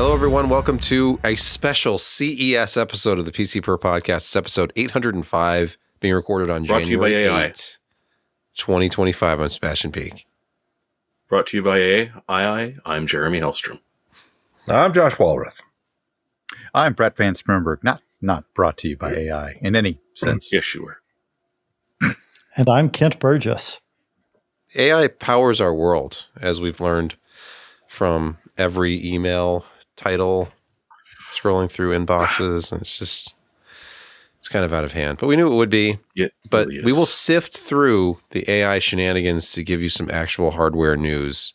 Hello, everyone. Welcome to a special CES episode of the PCPer podcast. It's episode 805, being recorded on Brought January to you by 8th, 2025. I'm Sebastian Peak. Brought to you by AI. I'm Jeremy Hellstrom. I'm Josh Walrath. I'm Brett Van Smernberg. Not brought to you by AI in any sense. Yes, you were. And I'm Kent Burgess. AI powers our world, as we've learned from every email title, scrolling through inboxes, and it's kind of out of hand. But we knew it would be. It but really is. we will sift through the AI shenanigans to give you some actual hardware news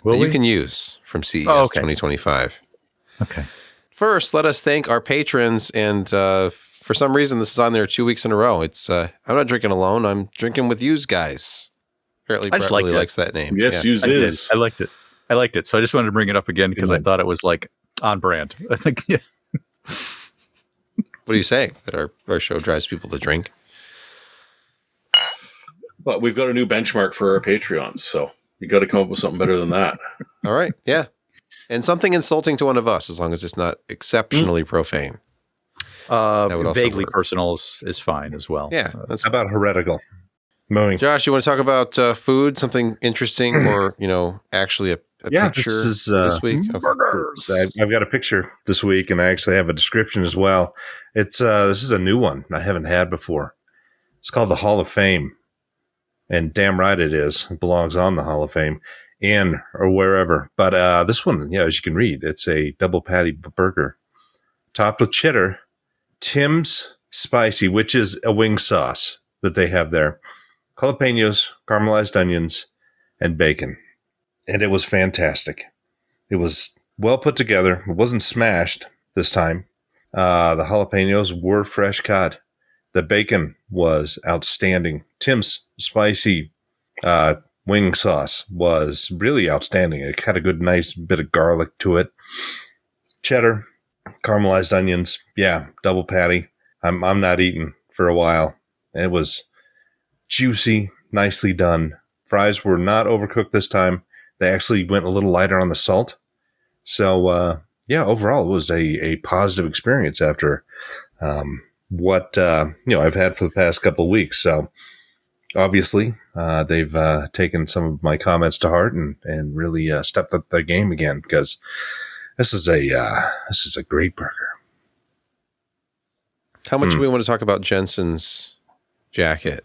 that you can use from CES 2025. Okay. First, let us thank our patrons, and for some reason, this is on there 2 weeks in a row. It's I'm not drinking alone. I'm drinking with yous guys. Apparently, Brett really likes that name. Yes, yeah. use is. I liked it. So I just wanted to bring it up again because I thought it was like on brand. I think. Yeah. What are you saying? That our show drives people to drink? But we've got a new benchmark for our Patreons, so you got to come up with something better than that. All right, yeah. And something insulting to one of us, as long as it's not exceptionally profane. That would also Vaguely work. personal is fine as well. Yeah. That's about heretical. Moving. Josh, you want to talk about food, something interesting, or actually a picture this week? Okay. Burgers. I've got a picture this week, and I actually have a description as well. It's this is a new one I haven't had before. It's called the Hall of Fame, and damn right it is. It belongs on the Hall of Fame, or wherever. But this one, as you can read, it's a double patty burger, topped with cheddar, Tim's Spicy, which is a wing sauce that they have there, jalapenos, caramelized onions, and bacon. And it was fantastic. It was well put together. It wasn't smashed this time. The jalapenos were fresh cut. The bacon was outstanding. Tim's Spicy wing sauce was really outstanding. It had a good, nice bit of garlic to it. Cheddar, caramelized onions. Yeah, double patty. I'm not eating for a while. It was juicy, nicely done. Fries were not overcooked this time. They actually went a little lighter on the salt. So, overall, it was a positive experience after what I've had for the past couple of weeks. So, obviously, they've taken some of my comments to heart and really stepped up their game again, because this is a great burger. How much do we want to talk about Jensen's jacket?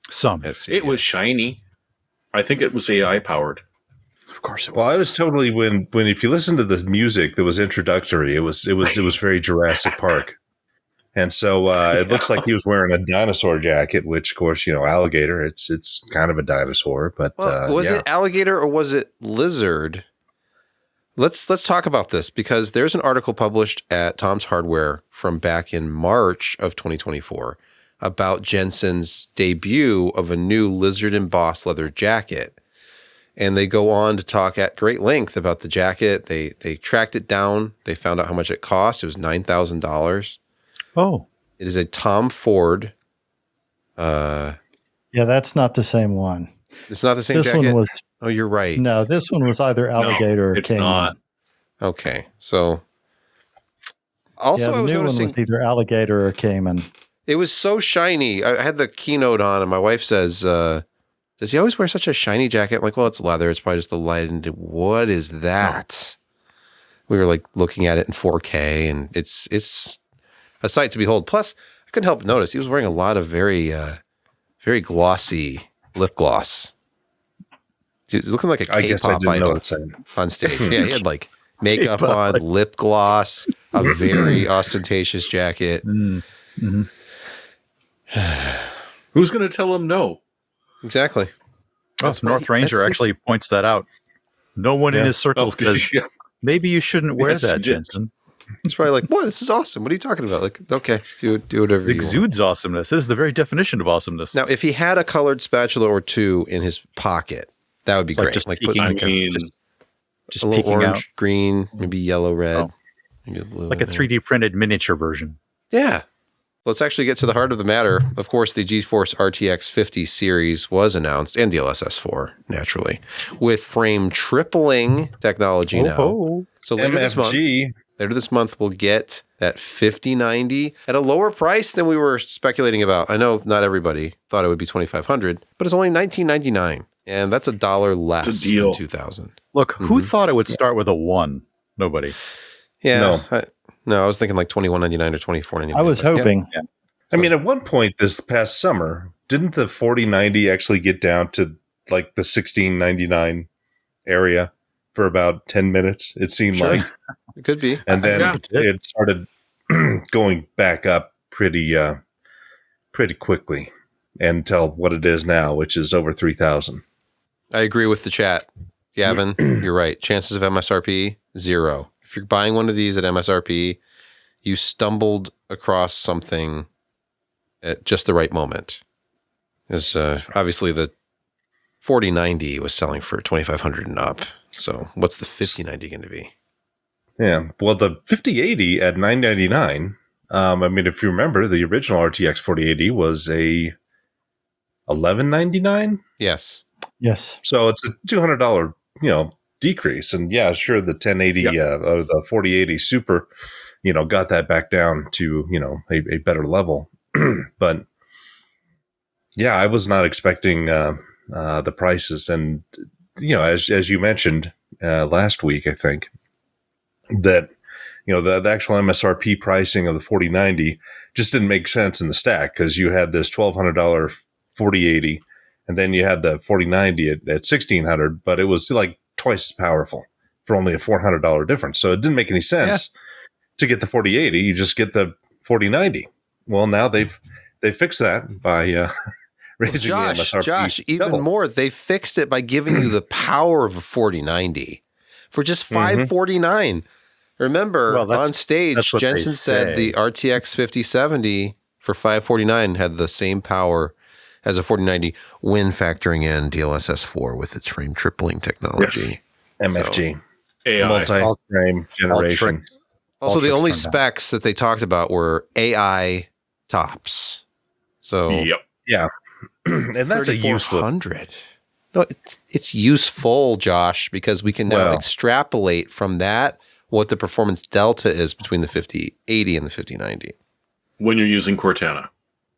Some. It was shiny. I think it was AI powered. Of course it was. Well, I was totally when if you listen to the music that was introductory, it was very Jurassic Park, and so it looks like he was wearing a dinosaur jacket, which of course alligator. It's kind of a dinosaur, but was it alligator or was it lizard? Let's talk about this, because there's an article published at Tom's Hardware from back in March of 2024 about Jensen's debut of a new lizard embossed leather jacket. And they go on to talk at great length about the jacket. They tracked it down. They found out how much it cost. It was $9,000. Oh. It is a Tom Ford. Yeah, that's not the same one. It's not the same This jacket? one was. Oh, you're right. No, this one was either alligator or it's caiman. not. Okay, so also Yeah, I was the new one noticing was either alligator or caiman. it was so shiny. I had the keynote on, and my wife says, "Does he always wear such a shiny jacket?" I'm like, well, it's leather. It's probably just the light. And what is that? We were like looking at it in 4K, and it's a sight to behold. Plus, I couldn't help but notice he was wearing a lot of very glossy lip gloss. Dude, he's looking like a I guess I K-pop didn't idol notice it. on stage. Yeah, he had like makeup on, lip gloss, a very ostentatious jacket. Mm-hmm. Who's going to tell him no? Exactly. North Ranger actually points that out. No one in his circle says, maybe you shouldn't wear that, Jensen. He's probably like, "What? This is awesome. What are you talking about?" Like, okay, do whatever It you exudes awesomeness. It is the very definition of awesomeness. want. Now, if he had a colored spatula or two in his pocket, that would be Like great. just Like peeking, put just a little peeking orange, out, green, maybe yellow, red, Oh. maybe blue. like a 3D printed miniature version. Yeah, Let's actually get to the heart of the matter. Of course, the GeForce RTX 50 series was announced, and DLSS 4, naturally, with frame tripling technology now. So later this month, we'll get that 5090 at a lower price than we were speculating about. I know not everybody thought it would be $2,500, but it's only $19.99, and that's $1 less than 2000. Look, who thought it would start with a 1? Nobody. Yeah. No, I was thinking like $21.99 or $24.99. I was hoping. Yeah. I mean, at one point this past summer, didn't the 4090 actually get down to like the $16.99 area for about 10 minutes? It seemed like it could be, and then it started going back up pretty quickly until what it is now, which is over 3,000. I agree with the chat, Gavin. You're right. Chances of MSRP 0. If you're buying one of these at MSRP, you stumbled across something at just the right moment. As obviously the 4090 was selling for $2,500 and up. So what's the 5090 going to be? Yeah, well, the 5080 at $999. I mean, if you remember, the original RTX 4080 was a $1199. Yes. So it's a $200, decrease. And yeah, sure, the 1080 or the 4080 Super, got that back down to a better level. But yeah, I was not expecting the prices, and as you mentioned last week, I think that the actual MSRP pricing of the 4090 just didn't make sense in the stack, because you had this $1,200 4080, and then you had the 4090 at $1,600, but it was like twice as powerful for only a $400 difference. So it didn't make any sense to get the 4080. You just get the 4090. Well, now they've fixed that by raising the MSRP. Josh, even more, they fixed it by giving you the power of a 4090 for just $549. Remember, on stage, Jensen said the RTX 5070 for $549 had the same power as a 4090 when factoring in DLSS 4 with its frame tripling technology. Yes. MFG. AI. Multi-frame generation. Also, the only specs that they talked about were AI tops. So, yeah. And that's a useless. No, it's useful, Josh, because we can now extrapolate from that what the performance delta is between the 5080 and the 5090. When you're using Cortana.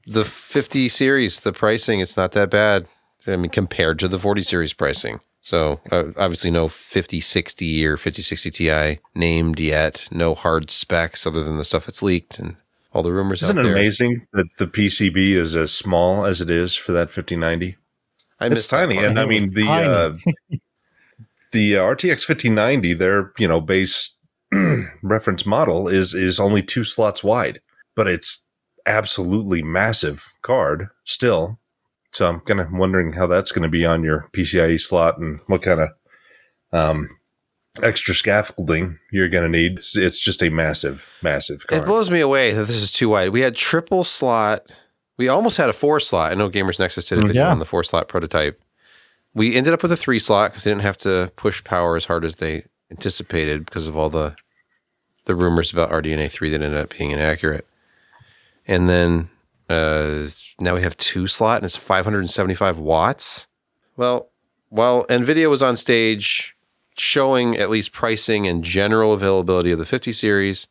The 50 series, the pricing, it's not that bad. I mean, compared to the 40 series pricing. So obviously no 5060 or 5060 Ti named yet. No hard specs other than the stuff that's leaked and all the rumors out there. Isn't it amazing that the PCB is as small as it is for that 5090? It's tiny. And I mean, the RTX 5090, their base reference model is only 2 slots wide, but it's absolutely massive card still. So I'm kind of wondering how that's going to be on your PCIe slot and what kind of extra scaffolding you're going to need. It's just a massive card. It blows me away that this is too wide. We had triple slot. We almost had a 4 slot. I know Gamers Nexus did a video on the 4 slot prototype. We ended up with a 3 slot because they didn't have to push power as hard as they anticipated because of all the rumors about RDNA 3 that ended up being inaccurate. And then now we have 2 slot and it's 575 watts. Well, while NVIDIA was on stage showing at least pricing and general availability of the 50 series,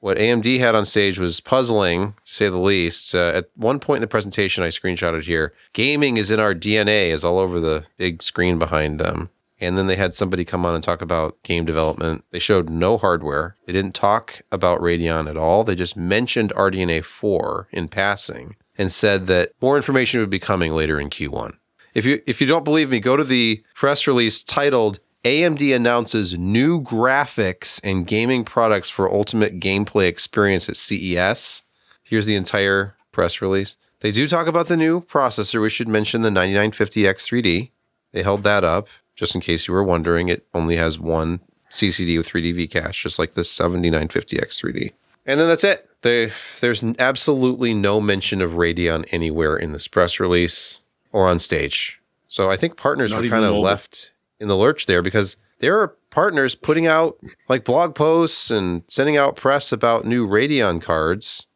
what AMD had on stage was puzzling, to say the least. At one point in the presentation, I screenshotted here, gaming is in our DNA is all over the big screen behind them. And then they had somebody come on and talk about game development. They showed no hardware. They didn't talk about Radeon at all. They just mentioned RDNA 4 in passing and said that more information would be coming later in Q1. If you don't believe me, go to the press release titled AMD announces new graphics and gaming products for ultimate gameplay experience at CES. Here's the entire press release. They do talk about the new processor. We should mention the 9950X3D. They held that up. Just in case you were wondering, it only has one CCD with 3D V-Cache, just like the 7950X3D. And then that's it. There's absolutely no mention of Radeon anywhere in this press release or on stage. So I think partners were kind of left in the lurch there because there are partners putting out like blog posts and sending out press about new Radeon cards.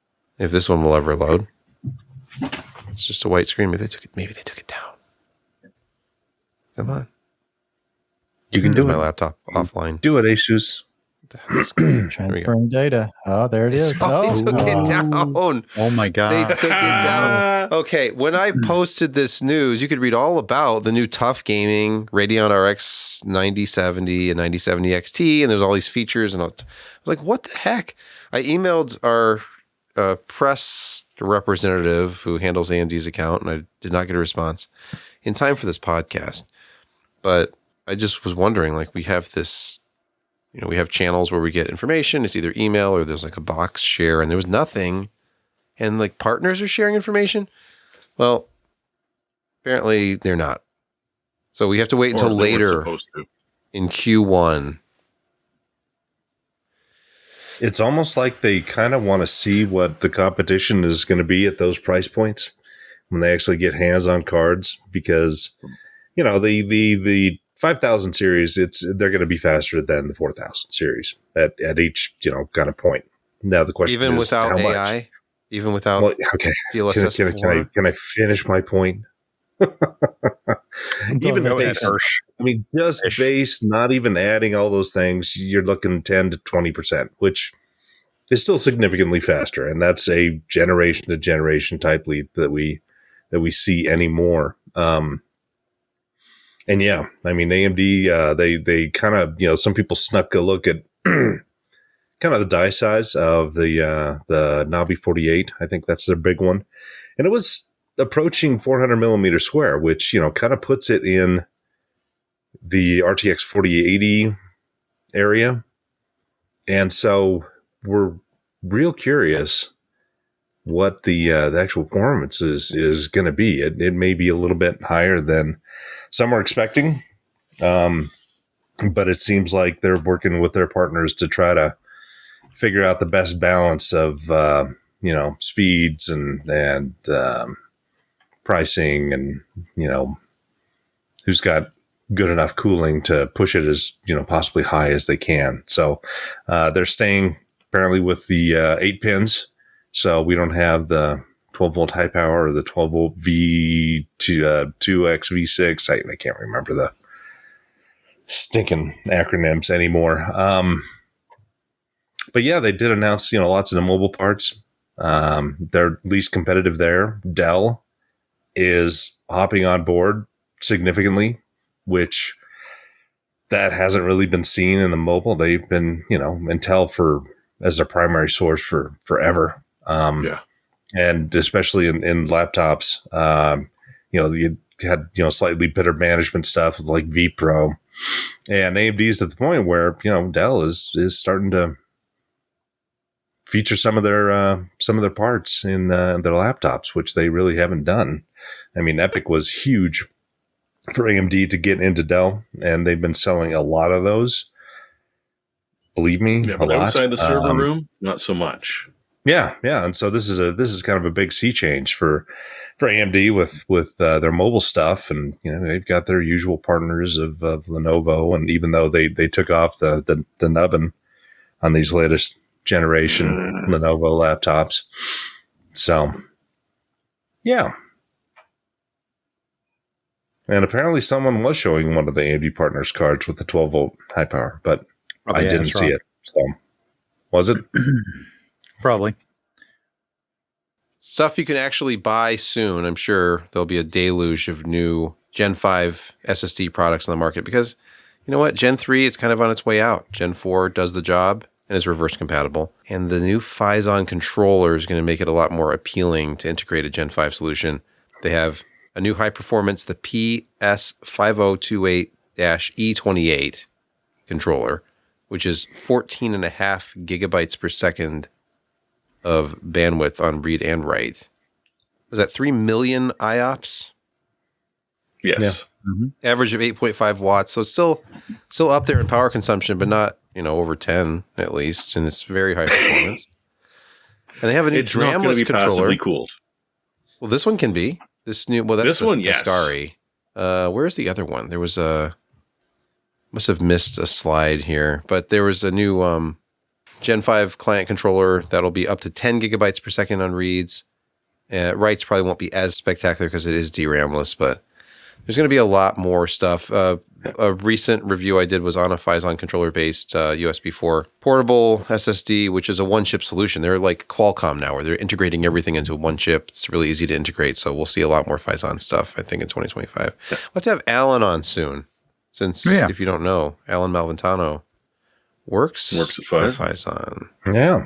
if this one will ever load. It's just a white screen. Maybe they took it down. Come on. You can do my it. laptop offline. Do it, Asus. Transferring data. Oh, there it is. They took it down. Oh my God. They took it down. Okay, when I posted this news, you could read all about the new TUF Gaming Radeon RX 9070 and 9070 XT, and there's all these features. And I was like, what the heck? I emailed our press representative who handles AMD's account, and I did not get a response in time for this podcast. But I just was wondering, like, we have this, we have channels where we get information. It's either email or there's like a box share, and there was nothing. And like partners are sharing information. Well, apparently they're not. So we have to wait until later in Q1. It's almost like they kind of want to see what the competition is going to be at those price points when they actually get hands on cards, because, the 5000 series, they're going to be faster than the 4000 series at each, kind of point. Now the question even is without how AI, much? even without okay. DLSS Can I finish my point? Even base, just base, not even adding all those things, you're looking 10 to 20%, which is still significantly faster, and that's a generation to generation type leap that we see anymore. And yeah, AMD, they kind of, some people snuck a look at kind of the die size of the Navi 48. I think that's their big one, and it was approaching 400 millimeter square, which, kind of puts it in the RTX 4080 area. And so we're real curious what the actual performance is going to be. It may be a little bit higher than some are expecting. But it seems like they're working with their partners to try to figure out the best balance of, speeds and pricing, and who's got good enough cooling to push it as possibly high as they can. So they're staying apparently with the 8 pins, so we don't have the 12 volt high power or the 12 volt V to 2X V6. I can't remember the stinking acronyms anymore. But yeah, they did announce lots of the mobile parts. They're least competitive there. Dell is hopping on board significantly, which that hasn't really been seen in the mobile. They've been, Intel as their primary source for forever. And especially in laptops, you had, slightly better management stuff like vPro, and AMD's at the point where, Dell is starting to feature some of their parts in their laptops, which they really haven't done. Epic was huge for AMD to get into Dell, and they've been selling a lot of those. Believe me, a lot. Outside the server room, not so much. Yeah, and so this is kind of a big sea change for AMD with their mobile stuff, and they've got their usual partners of Lenovo, and even though they took off the nubbin on these latest generation Lenovo laptops, so yeah. And apparently someone was showing one of the AMD partners cards with the 12 volt high power, but I didn't see it. So was it? Probably. Stuff you can actually buy soon. I'm sure there'll be a deluge of new Gen 5 SSD products on the market, because you know what? Gen 3 is kind of on its way out. Gen 4 does the job and is reverse compatible. And the new Phison controller is going to make it a lot more appealing to integrate a Gen 5 solution. They have a new high performance, the PS5028-E28 controller, which is 14.5 gigabytes per second of bandwidth on read and write. Was that 3 million IOPS? Yes. Yeah. Mm-hmm. Average of 8.5 watts. So it's still up there in power consumption, but not, over 10 at least. And it's very high performance. And they have a new Dramless controller. Possibly cooled. Well, this one can be. This one, yes. Ascari. Where's the other one? There was must have missed a slide here, but there was a new Gen 5 client controller that'll be up to 10 gigabytes per second on reads. Writes probably won't be as spectacular because it is DRAMless, but there's going to be a lot more stuff. A recent review I did was on a Phison controller-based USB 4 portable SSD, which is a one-chip solution. They're like Qualcomm now, where they're integrating everything into one chip. It's really easy to integrate, so we'll see a lot more Phison stuff, I think, in 2025. We'll have to have Alan on soon, since, if you don't know, Alan Malventano works at Phison. Yeah.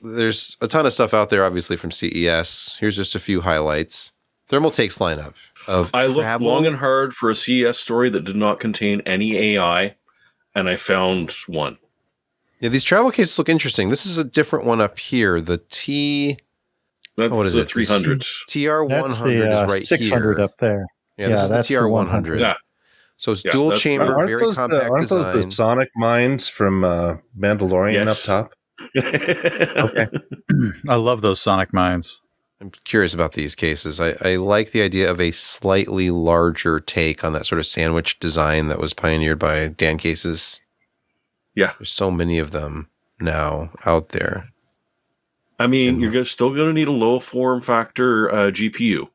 There's a ton of stuff out there, obviously, from CES. Here's just a few highlights. Thermaltake's lineup. I looked long and hard for a CES story that did not contain any AI, and I found one. Yeah, these travel cases look interesting. This is a different one up here. The What is it? 300. TR100 is right 600 here. Up there. Yeah, this is that's the TR100. Yeah. So it's dual chamber, very compact design. Aren't those the sonic mines from Mandalorian up top? Okay. I love those sonic mines. I'm curious about these cases. I like the idea of a slightly larger take on that sort of sandwich design that was pioneered by Dan Cases. Yeah. There's so many of them now out there. I mean, you're still going to need a low form factor GPU,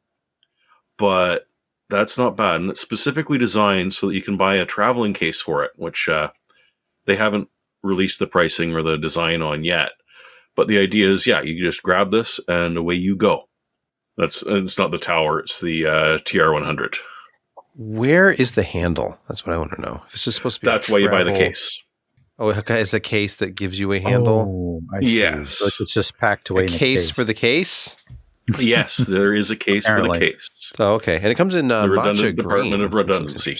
but that's not bad. And it's specifically designed so that you can buy a traveling case for it, which they haven't released the pricing or the design on yet. But the idea is, you can just grab this and away you go. It's not the tower; it's the TR100. Where is the handle? That's what I want to know. If this is supposed to be. That's why you buy the case. Oh, it's a case that gives you a handle. Oh, I see. Yes, so it's just packed away. A case for the case. Yes, there is a case for the case. Oh, okay, and it comes in the matcha Department green, of Redundancy.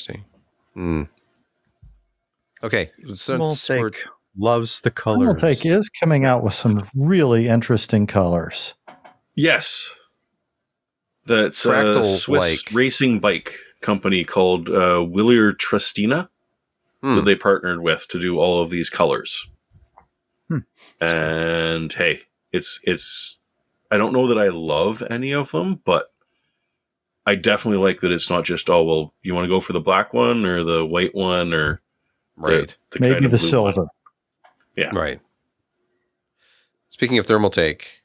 Okay, so Thermaltake loves the colors. Thermaltake is coming out with some really interesting colors. Yes. That's a Swiss racing bike company called Willier Trestina that they partnered with to do all of these colors. And hey, it's I don't know that I love any of them, but I definitely like that it's not just, you want to go for the black one or the white one or right. the maybe kind of the blue silver. one. Yeah. Right. Speaking of Thermaltake,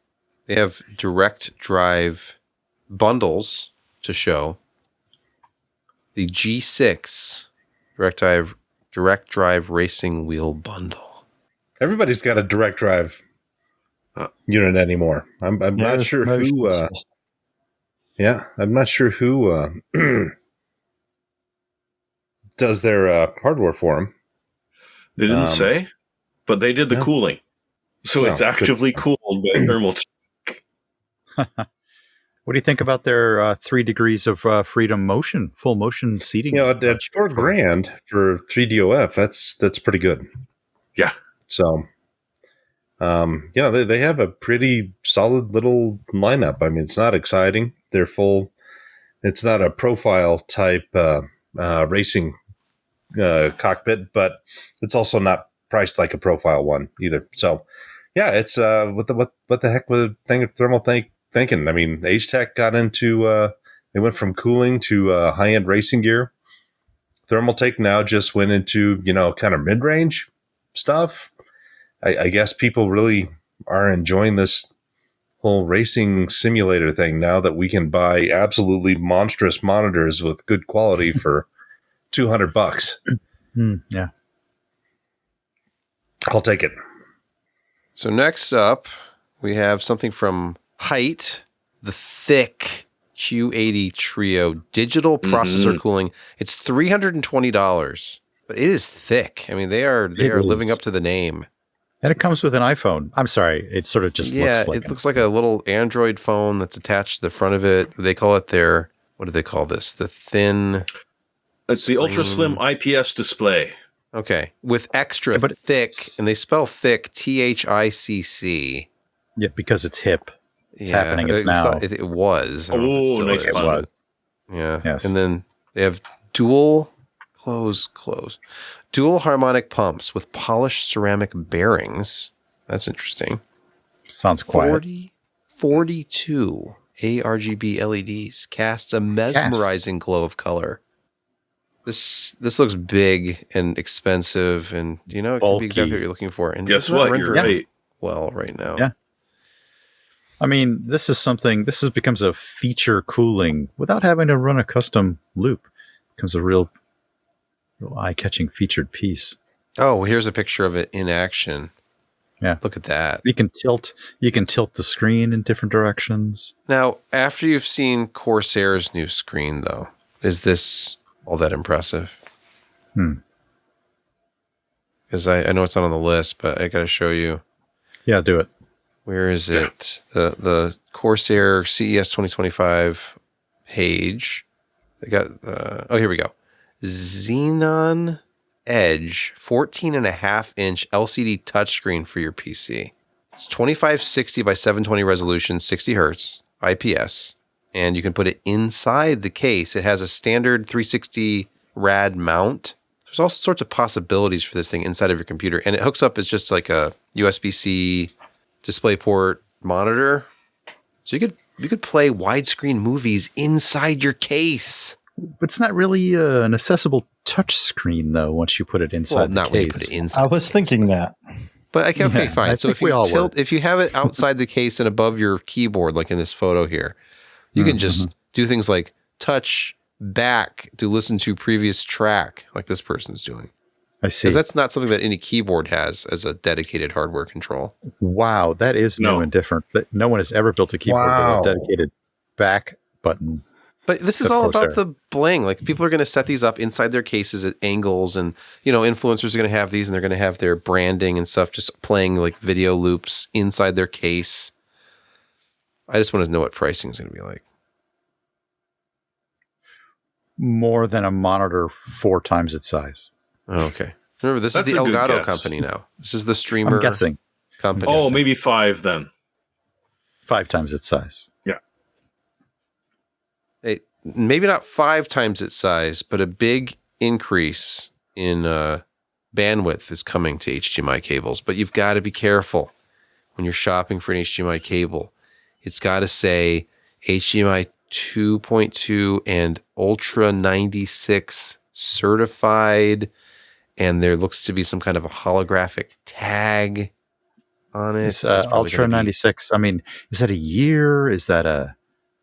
they have direct drive bundles to show. The G6 direct drive racing wheel bundle. Everybody's got a direct drive unit anymore. I'm not sure who. I'm not sure who does their hardware for them. They didn't say, but they did the cooling. So it's actively cooled by Thermaltake. What do you think about their 3 degrees of freedom motion, full motion seating? At $4,000 for 3DOF, that's pretty good. Yeah. So, they have a pretty solid little lineup. I mean, it's not exciting. They're full. It's not a profile type racing cockpit, but it's also not priced like a profile one either. So, it's what the heck was Thermaltake thinking? I mean, HTech got into they went from cooling to high end racing gear. Thermaltake now just went into kind of mid range stuff. I guess people really are enjoying this whole racing simulator thing now that we can buy absolutely monstrous monitors with good quality for $200. Yeah, I'll take it. So next up, we have something from HYTE, the THICC Q80 Trio digital processor cooling. It's $320, but it is thick. I mean, they are living up to the name. And it comes with an iPhone. I'm sorry, it sort of just looks like it looks like a little Android phone that's attached to the front of it. They call it what do they call this? The thin. It's the ultra slim IPS display. Okay, with extra thick, and they spell thick THICC. Yeah, because it's hip. It's happening. It's now. It was. Oh, nice. It was. Yeah. Yes. And then they have dual harmonic pumps with polished ceramic bearings. That's interesting. Sounds quiet. 42 ARGB LEDs casts a mesmerizing glow of color. This looks big and expensive, and it can be exactly what you're looking for. And guess what? You're right. Well, right now. Yeah. I mean, this becomes a feature cooling without having to run a custom loop. It becomes a real eye-catching featured piece. Oh, here's a picture of it in action. Yeah. Look at that. You can tilt the screen in different directions. Now, after you've seen Corsair's new screen, though, is this all that impressive? Because I know it's not on the list, but I got to show you. Yeah, do it. Where is it? The Corsair CES 2025 page. They got, here we go. Xenon Edge 14.5-inch LCD touchscreen for your PC. It's 2560 by 720 resolution, 60 hertz, IPS, and you can put it inside the case. It has a standard 360 rad mount. There's all sorts of possibilities for this thing inside of your computer, and it hooks up as just like a USB-C DisplayPort monitor. So you could play widescreen movies inside your case. But it's not really an accessible touch screen, though, once you put it inside the case. When you put it inside. I was thinking that. But okay, fine. So if you have it outside the case and above your keyboard, like in this photo here, you can just do things like touch back to listen to previous track, like this person's doing. I see. Because that's not something that any keyboard has as a dedicated hardware control. Wow, that is new and different. But no one has ever built a keyboard with a dedicated back button. But this is all about the bling. Like, people are going to set these up inside their cases at angles, and influencers are going to have these, and they're going to have their branding and stuff just playing like video loops inside their case. I just want to know what pricing is going to be like. More than a monitor 4 times its size. Oh, okay. Remember, this is the Elgato company now. This is the streamer company. Oh, maybe 5 then. 5 times its size. Yeah. Maybe not 5 times its size, but a big increase in bandwidth is coming to HDMI cables. But you've got to be careful when you're shopping for an HDMI cable. It's got to say HDMI 2.2 and Ultra 96 certified, and there looks to be some kind of a holographic tag on it. It's Ultra 96. I mean, is that a year? Is that a...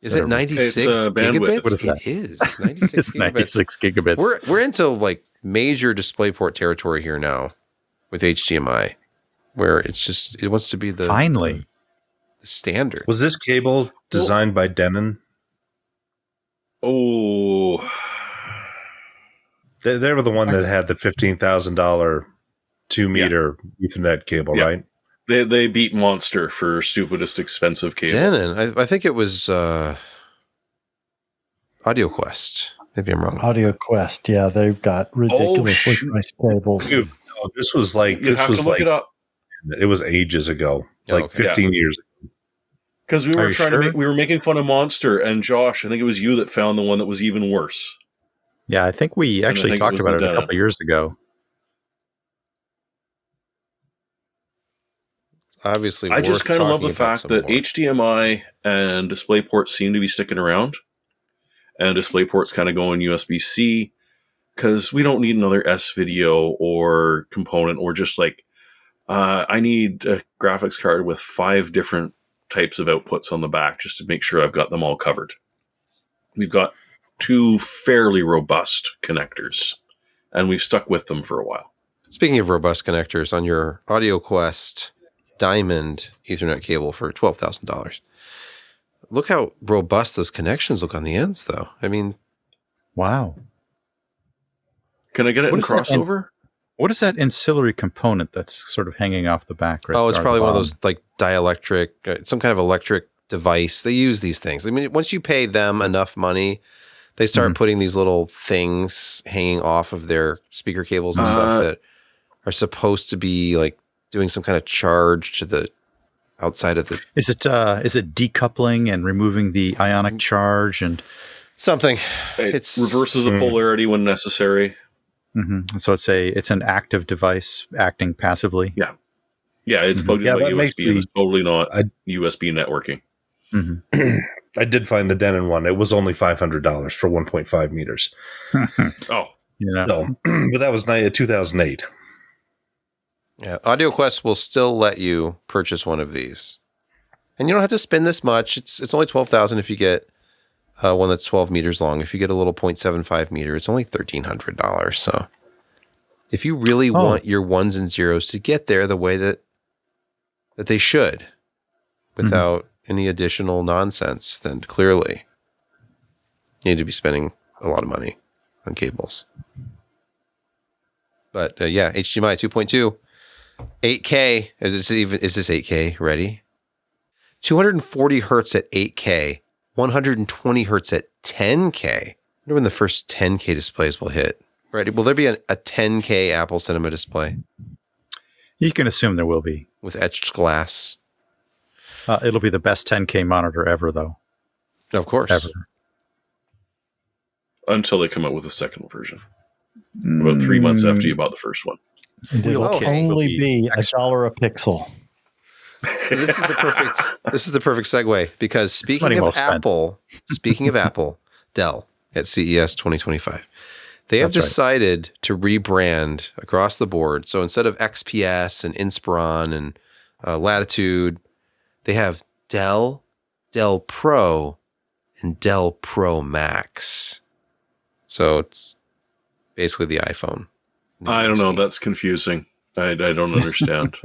Is it 96 gigabits? What is that? It is 96 it's gigabits. 96 gigabits. We're into like major DisplayPort territory here now with HDMI, where it wants to be the standard. Was this cable designed by Denon? Oh, they were the one that had the $15,000 2-meter Ethernet cable, right? They beat Monster for stupidest expensive cable. Denon, I think it was AudioQuest. Maybe I'm wrong. AudioQuest, yeah, they've got ridiculously priced cables. Dude, no, this was like look it up. It was ages ago, 15 years ago. Because we were we were making fun of Monster, and Josh, I think it was you that found the one that was even worse. Yeah, I think we actually talked about it a couple of years ago. Obviously, I just kind of love the fact that HDMI and DisplayPort seem to be sticking around, and DisplayPort's kind of going USB-C, because we don't need another S-video or component, or just like, I need a graphics card with 5 different types of outputs on the back just to make sure I've got them all covered. We've got 2 fairly robust connectors, and we've stuck with them for a while. Speaking of robust connectors, on your AudioQuest Diamond Ethernet cable for $12,000. Look how robust those connections look on the ends, though. I mean, wow. Can I get it in crossover? What is that ancillary component that's sort of hanging off the back? Right, it's probably one of those like dielectric, some kind of electric device. They use these things. I mean, once you pay them enough money, they start putting these little things hanging off of their speaker cables and stuff that are supposed to be like doing some kind of charge to the outside of the... Is it decoupling and removing the ionic charge and... Something. It reverses the polarity when necessary. Mm-hmm. So it's an active device acting passively. Yeah. Yeah, it's plugged into USB, and it's totally not USB networking. Mm-hmm. I did find the Denon one. It was only $500 for 1.5 meters. Oh. So, but that was 2008. Yeah, AudioQuest will still let you purchase one of these, and you don't have to spend this much. It's only $12,000 if you get one that's 12 meters long. If you get a little 0.75 meter, it's only $1,300. So, if you really want your ones and zeros to get there the way that they should, without any additional nonsense, then clearly you need to be spending a lot of money on cables. But yeah, HDMI 2.2, 8K. Is this 8K ready? 240 hertz at 8K, 120 hertz at 10K. I wonder when the first 10K displays will hit. Right? Will there be a 10K Apple Cinema display? You can assume there will be. With etched glass? It'll be the best 10K monitor ever, though. Of course. Ever. Until they come out with a second version. About 3 months after you bought the first one. And it'll only be $1 a pixel. This is the perfect segue, because speaking of Apple, Dell at CES 2025, they have decided to rebrand across the board. So instead of XPS and Inspiron and Latitude, they have Dell, Dell Pro, and Dell Pro Max. So it's basically the iPhone. I don't know. That's confusing. I don't understand.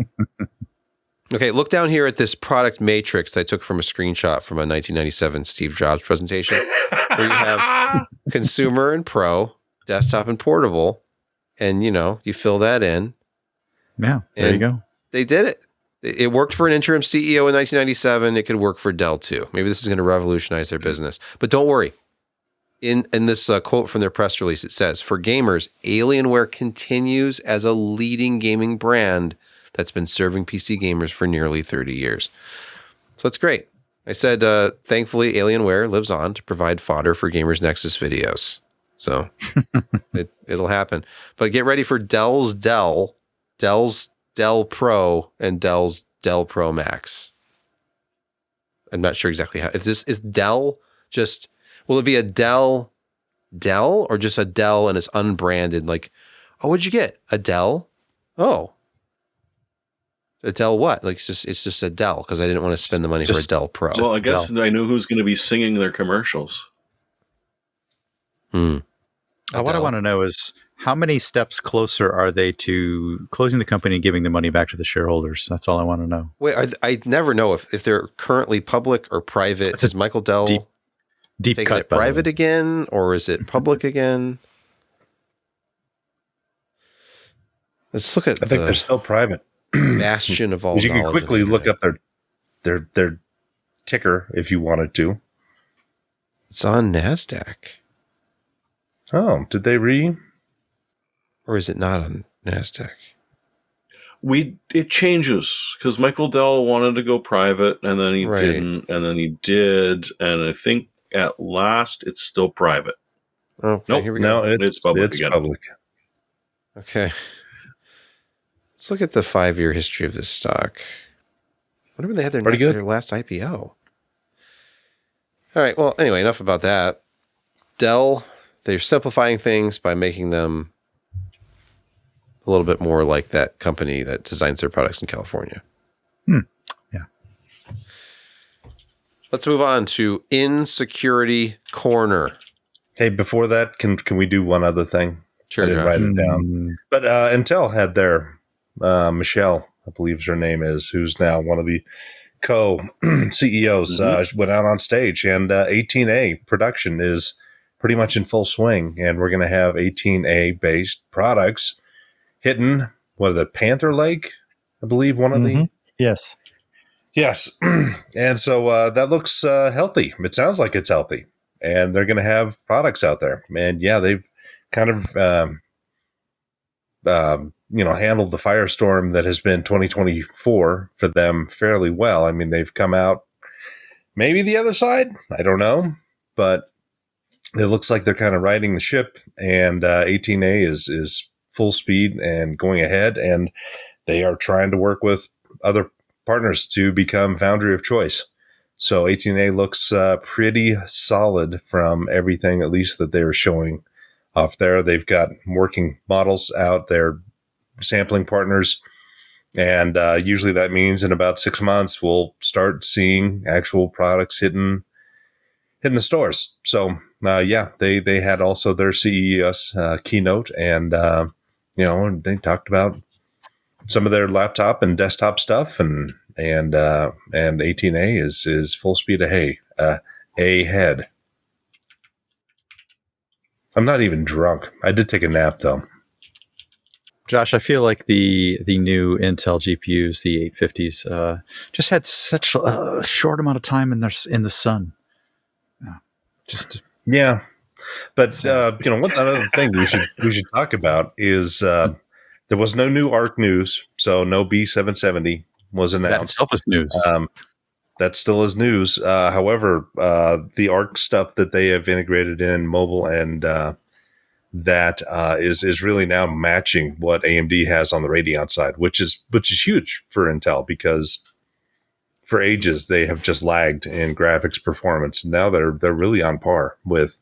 Okay, look down here at this product matrix I took from a screenshot from a 1997 Steve Jobs presentation, where you have consumer and pro, desktop and portable, and you fill that in. Yeah, there you go. They did it. It worked for an interim CEO in 1997. It could work for Dell too. Maybe this is going to revolutionize their business. But don't worry. In this quote from their press release, it says, "For gamers, Alienware continues as a leading gaming brand that's been serving PC gamers for nearly 30 years. So that's great. I said, thankfully, Alienware lives on to provide fodder for Gamers Nexus videos. So it'll happen. But get ready for Dell's Dell Pro, and Dell's Dell Pro Max. I'm not sure exactly how. If this is Dell, will it be a Dell or just a Dell and it's unbranded? Like, oh, what'd you get? A Dell? Oh. A Dell what? Like it's just a Dell, because I didn't want to spend the money for a Dell Pro. Well, I guess I know who's going to be singing their commercials. What I want to know is, how many steps closer are they to closing the company and giving the money back to the shareholders? That's all I want to know. Wait, I never know if they're currently public or private. Is Michael Dell deep taking cut it private again, or is it public again? Let's look at. I think they're still private. Bastion of all. You can quickly look up their ticker if you wanted to. It's on NASDAQ. Oh, did they Or is it not on NASDAQ? It changes, because Michael Dell wanted to go private, and then he didn't, and then he did, and I think at last it's still private. Oh, nope. Here we go. No, it's public again. Public. Okay. Let's look at the 5-year history of this stock. I wonder when they had their last IPO. All right. Well, anyway, enough about that. Dell, they're simplifying things by making them a little bit more like that company that designs their products in California. Yeah. Let's move on to Insecurity Corner. Hey, before that, can we do one other thing? Sure. I didn't write it down. But Intel had their Michelle, I believe her name is, who's now one of the co-CEOs, went out on stage, and 18A production is pretty much in full swing, and we're going to have 18A based products hitting the Panther Lake, I believe, one of the yes, and so that looks healthy. It sounds like it's healthy, and they're going to have products out there, and yeah, they've kind of handled the firestorm that has been 2024 for them fairly well. I mean, they've come out maybe the other side, I don't know, but it looks like they're kind of riding the ship, and 18A is full speed and going ahead, and they are trying to work with other partners to become foundry of choice. So 18A looks pretty solid from everything, at least that they were showing off there. They've got working models out there, sampling partners. And usually that means in about 6 months, we'll start seeing actual products hitting the stores. So, they had also their CES keynote, and, they talked about some of their laptop and desktop stuff, and 18A is full speed ahead. I'm not even drunk. I did take a nap, though. Josh, I feel like the new Intel GPUs, the 850s, just had such a short amount of time in the sun. Yeah, but one other thing we should talk about is there was no new ARC news, so no B770 was announced. That itself is news. That still is news. However, the ARC stuff that they have integrated in mobile and that is really now matching what AMD has on the Radeon side, which is huge for Intel, because for ages they have just lagged in graphics performance. Now they're really on par with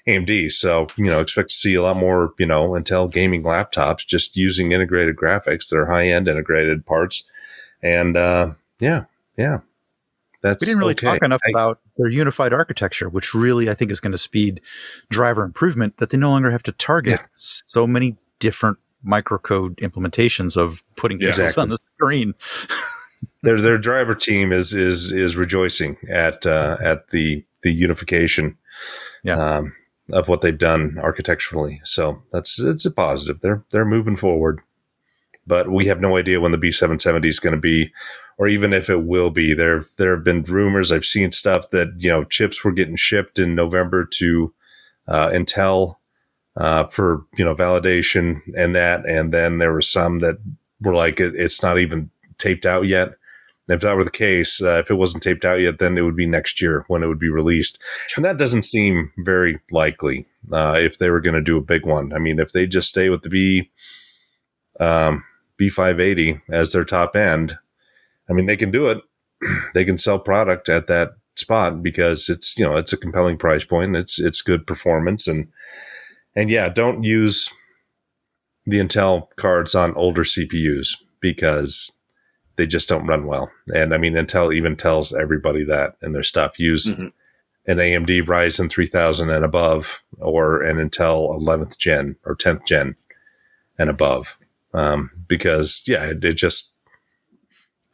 AMD. So expect to see a lot more Intel gaming laptops just using integrated graphics. They're high end integrated parts, and that's we didn't really talk enough about their unified architecture, which really I think is going to speed driver improvement, that they no longer have to target so many different microcode implementations of putting pixels on the screen. Their driver team is rejoicing at the unification of what they've done architecturally. So it's a positive. They're moving forward. But we have no idea when the B770 is going to be, or even if it will be. There have been rumors. I've seen stuff that chips were getting shipped in November to Intel for validation and that, and then there were some that were like it's not even taped out yet. If that were the case, if it wasn't taped out yet, then it would be next year when it would be released, and that doesn't seem very likely if they were going to do a big one. I mean, if they just stay with the B580 as their top end, I mean, they can do it. They can sell product at that spot because it's a compelling price point. It's good performance, and don't use the Intel cards on older CPUs because they just don't run well. And I mean, Intel even tells everybody that in their stuff. Use an AMD Ryzen 3000 and above, or an Intel 11th gen or 10th gen and above. Because it just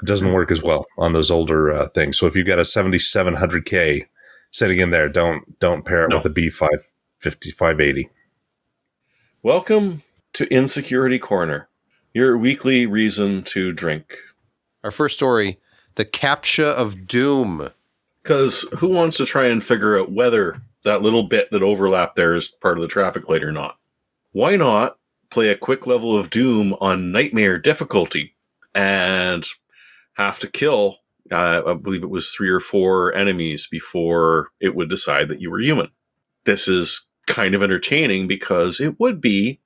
doesn't work as well on those older things. So if you've got a 7700K sitting in there, don't pair it with a B580. Welcome to Insecurity Corner, your weekly reason to drink. Our first story, the CAPTCHA of Doom. Because who wants to try and figure out whether that little bit that overlapped there is part of the traffic light or not? Why not play a quick level of Doom on Nightmare difficulty and have to kill, I believe it was 3 or 4 enemies before it would decide that you were human. This is kind of entertaining because it would be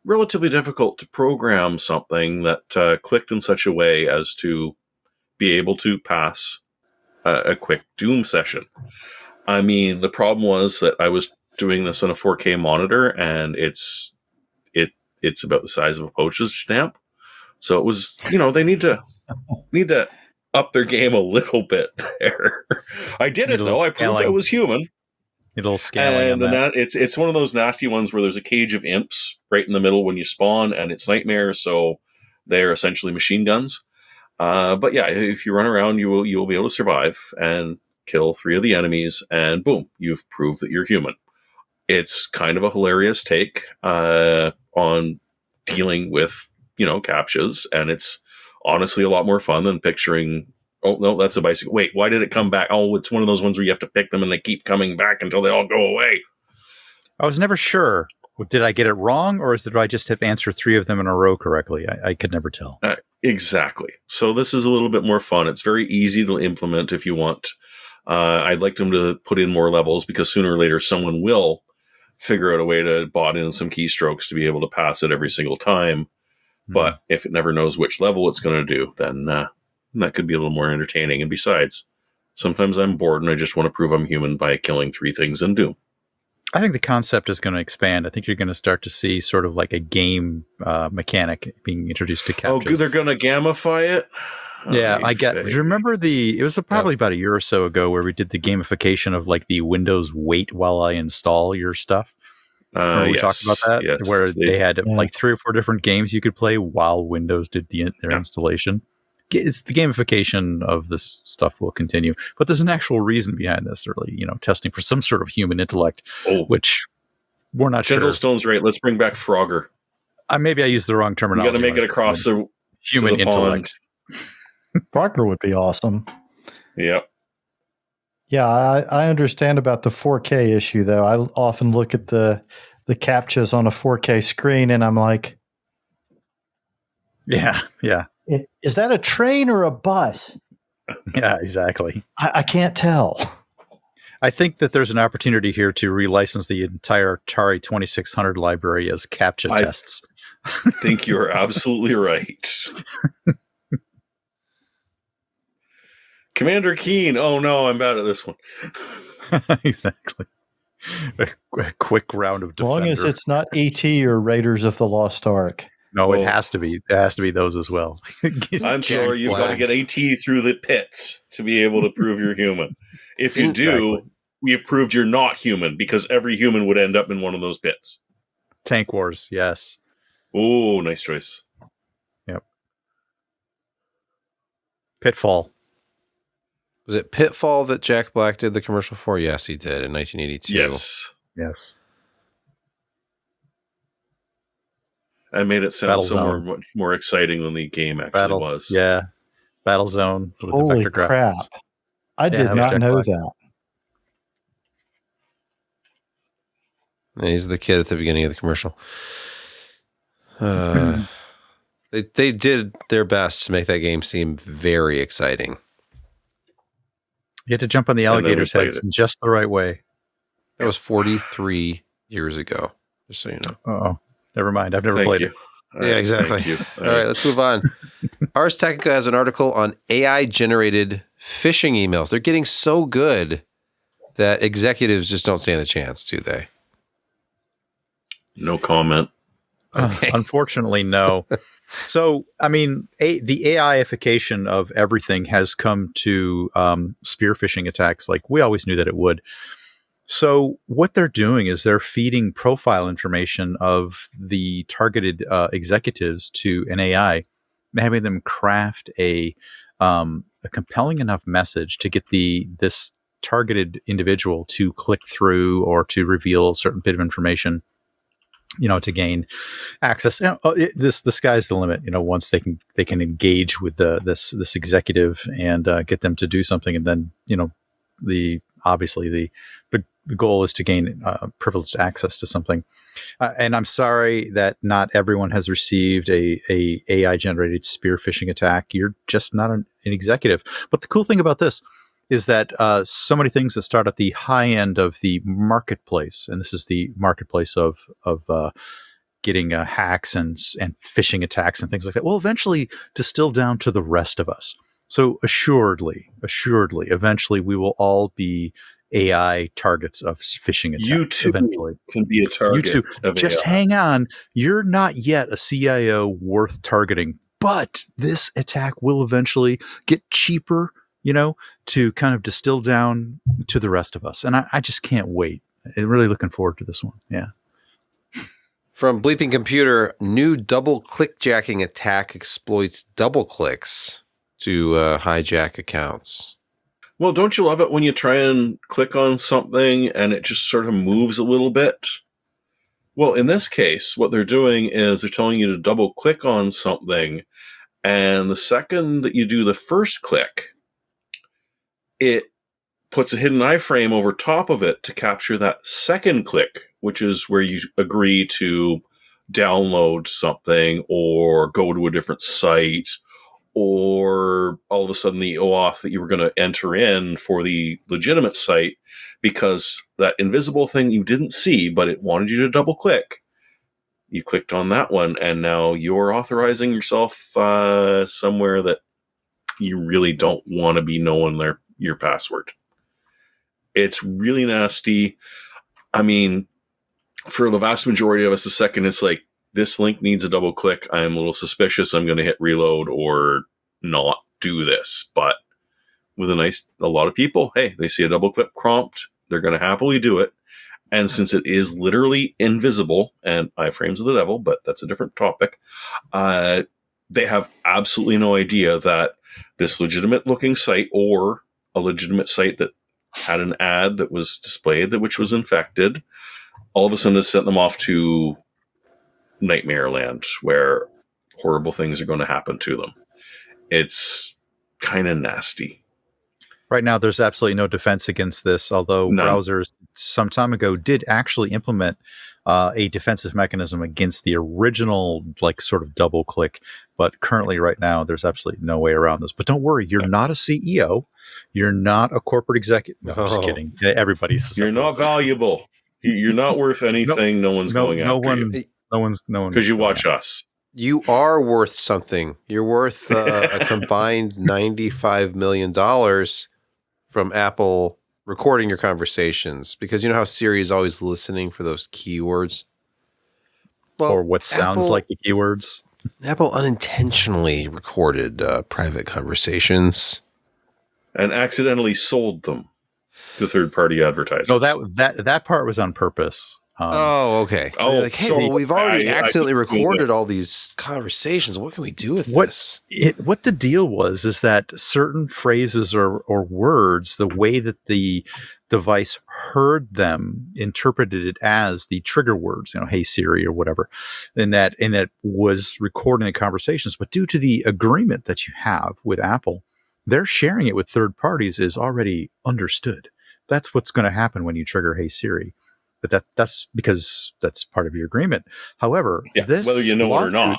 relatively difficult to program something that clicked in such a way as to be able to pass a quick Doom session. I mean, the problem was that I was doing this on a 4K monitor, and it's about the size of a postage stamp. So it was, they need to up their game a little bit there. I did it though. I proved I was human. A little scaling. And it's one of those nasty ones where there's a cage of imps right in the middle when you spawn, and it's Nightmare, so they're essentially machine guns. But yeah, if you run around, you will be able to survive and kill 3 of the enemies, and boom, you've proved that you're human. It's kind of a hilarious take on dealing with, CAPTCHAs, and it's honestly a lot more fun than picturing, oh, no, that's a bicycle. Wait, why did it come back? Oh, it's one of those ones where you have to pick them and they keep coming back until they all go away. I was never sure. Did I get it wrong, or did I just have answered 3 of them in a row correctly? I could never tell. Exactly. So this is a little bit more fun. It's very easy to implement if you want. I'd like them to put in more levels, because sooner or later someone will figure out a way to bot in some keystrokes to be able to pass it every single time. But if it never knows which level it's going to do, then that could be a little more entertaining. And besides, sometimes I'm bored and I just want to prove I'm human by killing 3 things in Doom. I think the concept is going to expand. I think you're going to start to see sort of like a game mechanic being introduced to Oh, captures. they're going to gamify it? Yeah, I get. Do you remember it was probably about a year or so ago where we did the gamification of like the Windows wait while I install your stuff? Remember we talked about that? Yes, where they had like 3 or 4 different games you could play while Windows did their installation. It's the gamification of this stuff will continue, but there's an actual reason behind this. They're really, testing for some sort of human intellect, which we're not sure. Gentlestone's right. Let's bring back Frogger. Maybe I used the wrong terminology. You got to make it across the human intellect. Frogger would be awesome. Yep. Yeah, I understand about the 4K issue, though. I often look at the captchas on a 4K screen, and I'm like, yeah. Is that a train or a bus? Yeah, exactly. I can't tell. I think that there's an opportunity here to relicense the entire Atari 2600 library as CAPTCHA tests. I think you're absolutely right. Commander Keen. Oh no, I'm bad at this one. Exactly. A quick round of Defender. As long as it's not E.T. or Raiders of the Lost Ark. No, it has to be. It has to be those as well. I'm sorry, you've got to get AT through the pits to be able to prove you're human. If you do, we've proved you're not human because every human would end up in one of those pits. Tank Wars, yes. Oh, nice choice. Yep. Pitfall. Was it Pitfall that Jack Black did the commercial for? Yes, he did in 1982. Yes. I made it sound much more exciting than the game actually was. Yeah. Battlezone. Holy crap. I did not know that. Yeah, he's the kid at the beginning of the commercial. They did their best to make that game seem very exciting. You had to jump on the alligator's heads in just the right way. That was 43 years ago, just so you know. Oh, never mind. I've never played it. Yeah, exactly. All right, let's move on. Ars Technica has an article on AI-generated phishing emails. They're getting so good that executives just don't stand a chance, do they? No comment. Okay. Unfortunately, no. So, I mean, the AIification of everything has come to spear phishing attacks like we always knew that it would. So what they're doing is they're feeding profile information of the targeted executives to an AI and having them craft a compelling enough message to get this targeted individual to click through or to reveal a certain bit of information, to gain access. The sky's the limit. Once they can engage with this executive and get them to do something, and then the goal is to gain privileged access to something. And I'm sorry that not everyone has received a AI generated spear phishing attack. You're just not an executive. But the cool thing about this is that so many things that start at the high end of the marketplace, and this is the marketplace of getting hacks and phishing attacks and things like that, will eventually distill down to the rest of us. So assuredly, eventually we will all be AI targets of phishing attacks. You too eventually can be a target. You too. Just hang on. You're not yet a CIO worth targeting, but this attack will eventually get cheaper, to kind of distill down to the rest of us. And I just can't wait. I'm really looking forward to this one. Yeah. From Bleeping Computer, new double click jacking attack exploits double clicks to hijack accounts. Well, don't you love it when you try and click on something and it just sort of moves a little bit? Well, in this case, what they're doing is they're telling you to double click on something, and the second that you do the first click, it puts a hidden iframe over top of it to capture that second click, which is where you agree to download something or go to a different site, or all of a sudden the OAuth that you were going to enter in for the legitimate site, because that invisible thing you didn't see, but it wanted you to double click. You clicked on that one, and now you're authorizing yourself somewhere that you really don't want to be knowing your password. It's really nasty. I mean, for the vast majority of us, the second it's like, this link needs a double click, I'm a little suspicious. I'm going to hit reload or not do this. But with a lot of people, hey, they see a double click prompt, they're going to happily do it. And since it is literally invisible, and iframes of the devil, but that's a different topic, they have absolutely no idea that this legitimate looking site or a legitimate site that had an ad that was displayed which was infected, all of a sudden has sent them off to nightmare land where horrible things are going to happen to them. It's kind of nasty. Right now, there's absolutely no defense against this, although browsers some time ago did actually implement a defensive mechanism against the original, like, sort of double click. But currently, right now, there's absolutely no way around this. But don't worry, you're not a CEO. You're not a corporate executive. No, I'm just kidding. Everybody's. You're not valuable. You're not worth anything. No one's going after you. No one. Because you watch us. You are worth something. You're worth a combined $95 million from Apple recording your conversations, because you know how Siri is always listening for those keywords? Well, or what sounds like the keywords. Apple unintentionally recorded private conversations. And accidentally sold them to third-party advertisers. No, that part was on purpose. Okay. Oh, like, hey, well, we've already accidentally recorded all these conversations. What can we do with this? What the deal was is that certain phrases or words, the way that the device heard them, interpreted it as the trigger words, hey Siri or whatever, and that was recording the conversations. But due to the agreement that you have with Apple, they're sharing it with third parties is already understood. That's what's going to happen when you trigger Hey Siri. But that's because that's part of your agreement. However, this whether you know it or not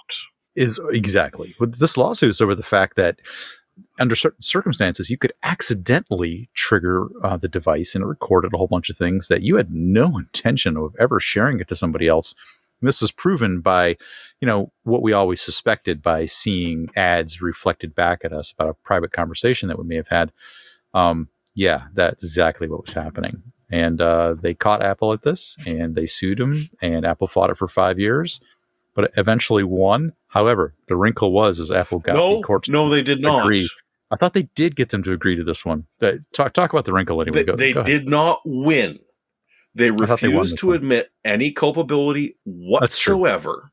is exactly. This lawsuit is over the fact that under certain circumstances, you could accidentally trigger the device and it recorded a whole bunch of things that you had no intention of ever sharing it to somebody else. And this is proven by, what we always suspected by seeing ads reflected back at us about a private conversation that we may have had. That's exactly what was happening. And they caught Apple at this, and they sued them, and Apple fought it for 5 years, but eventually won. However, the wrinkle was Apple got the courts. No, they did not. I thought they did get them to agree to this one. Talk about the wrinkle anyway. They did not win. They refused to admit any culpability whatsoever.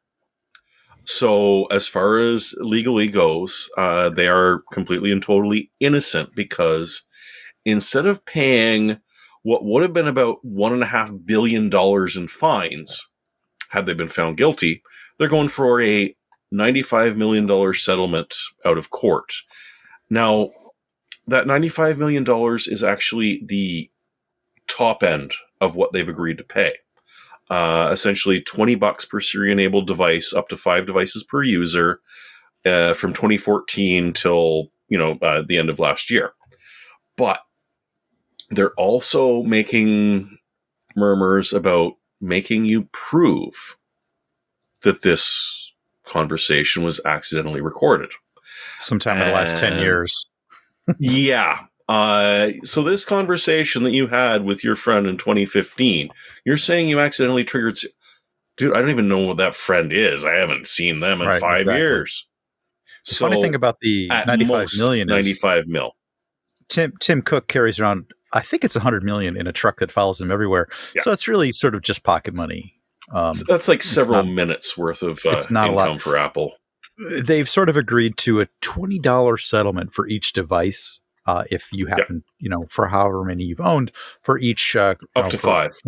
So as far as legally goes, they are completely and totally innocent, because instead of paying what would have been about $1.5 billion in fines, had they been found guilty, they're going for a $95 million settlement out of court. Now, that $95 million is actually the top end of what they've agreed to pay. Essentially $20 per Siri-enabled device, up to 5 devices per user, from 2014 till the end of last year. But they're also making murmurs about making you prove that this conversation was accidentally recorded. Sometime in the last 10 years. Yeah. So this conversation that you had with your friend in 2015, you're saying you accidentally triggered... Dude, I don't even know what that friend is. I haven't seen them in 5 years. The funny thing about the 95 million is... 95 mil. Tim Cook carries around, I think it's 100 million in a truck that follows him everywhere. Yeah. So it's really sort of just pocket money. So that's like several minutes worth of income for Apple. They've sort of agreed to a $20 settlement for each device. If you happen, for however many you've owned, for each up to 5.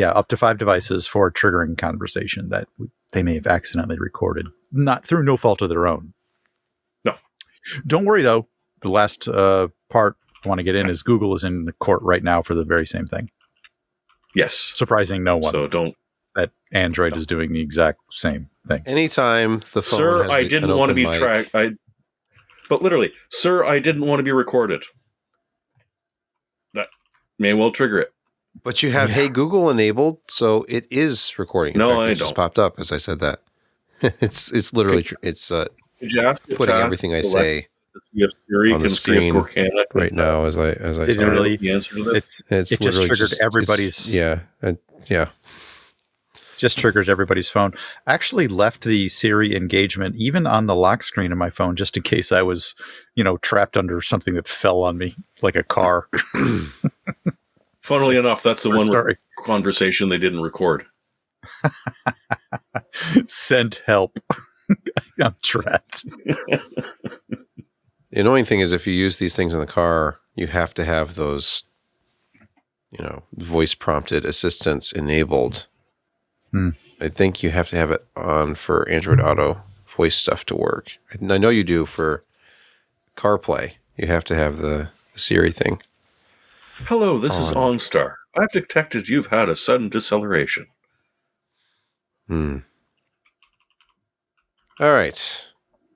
Up to 5 devices for triggering conversation that they may have accidentally recorded, not through no fault of their own. No, don't worry though. The last part I want to get in is Google is in the court right now for the very same thing. Yes, surprising no one. So don't. That Android is doing the exact same thing. Anytime the phone Sir, has I didn't want to be tracked. But literally, sir, I didn't want to be recorded. That may well trigger it. But you have Hey Google enabled, so it is recording. In fact, I it just popped up as I said that. It's literally it's putting everything I say to see if Siri on the can see if screen Cortana can right now as I Did it talk. really? the answer to this. It's It just literally triggered everybody's. yeah. Just triggered everybody's phone. I actually left the Siri engagement even on the lock screen of my phone just in case I was, trapped under something that fell on me like a car. Funnily enough, that's the one Sorry. conversation they didn't record. Send help. I'm trapped. The annoying thing is if you use these things in the car, you have to have those, voice prompted assistants enabled. I think you have to have it on for Android Auto voice stuff to work. I know you do for CarPlay. You have to have the Siri thing. Hello, this is OnStar. I've detected you've had a sudden deceleration. All right.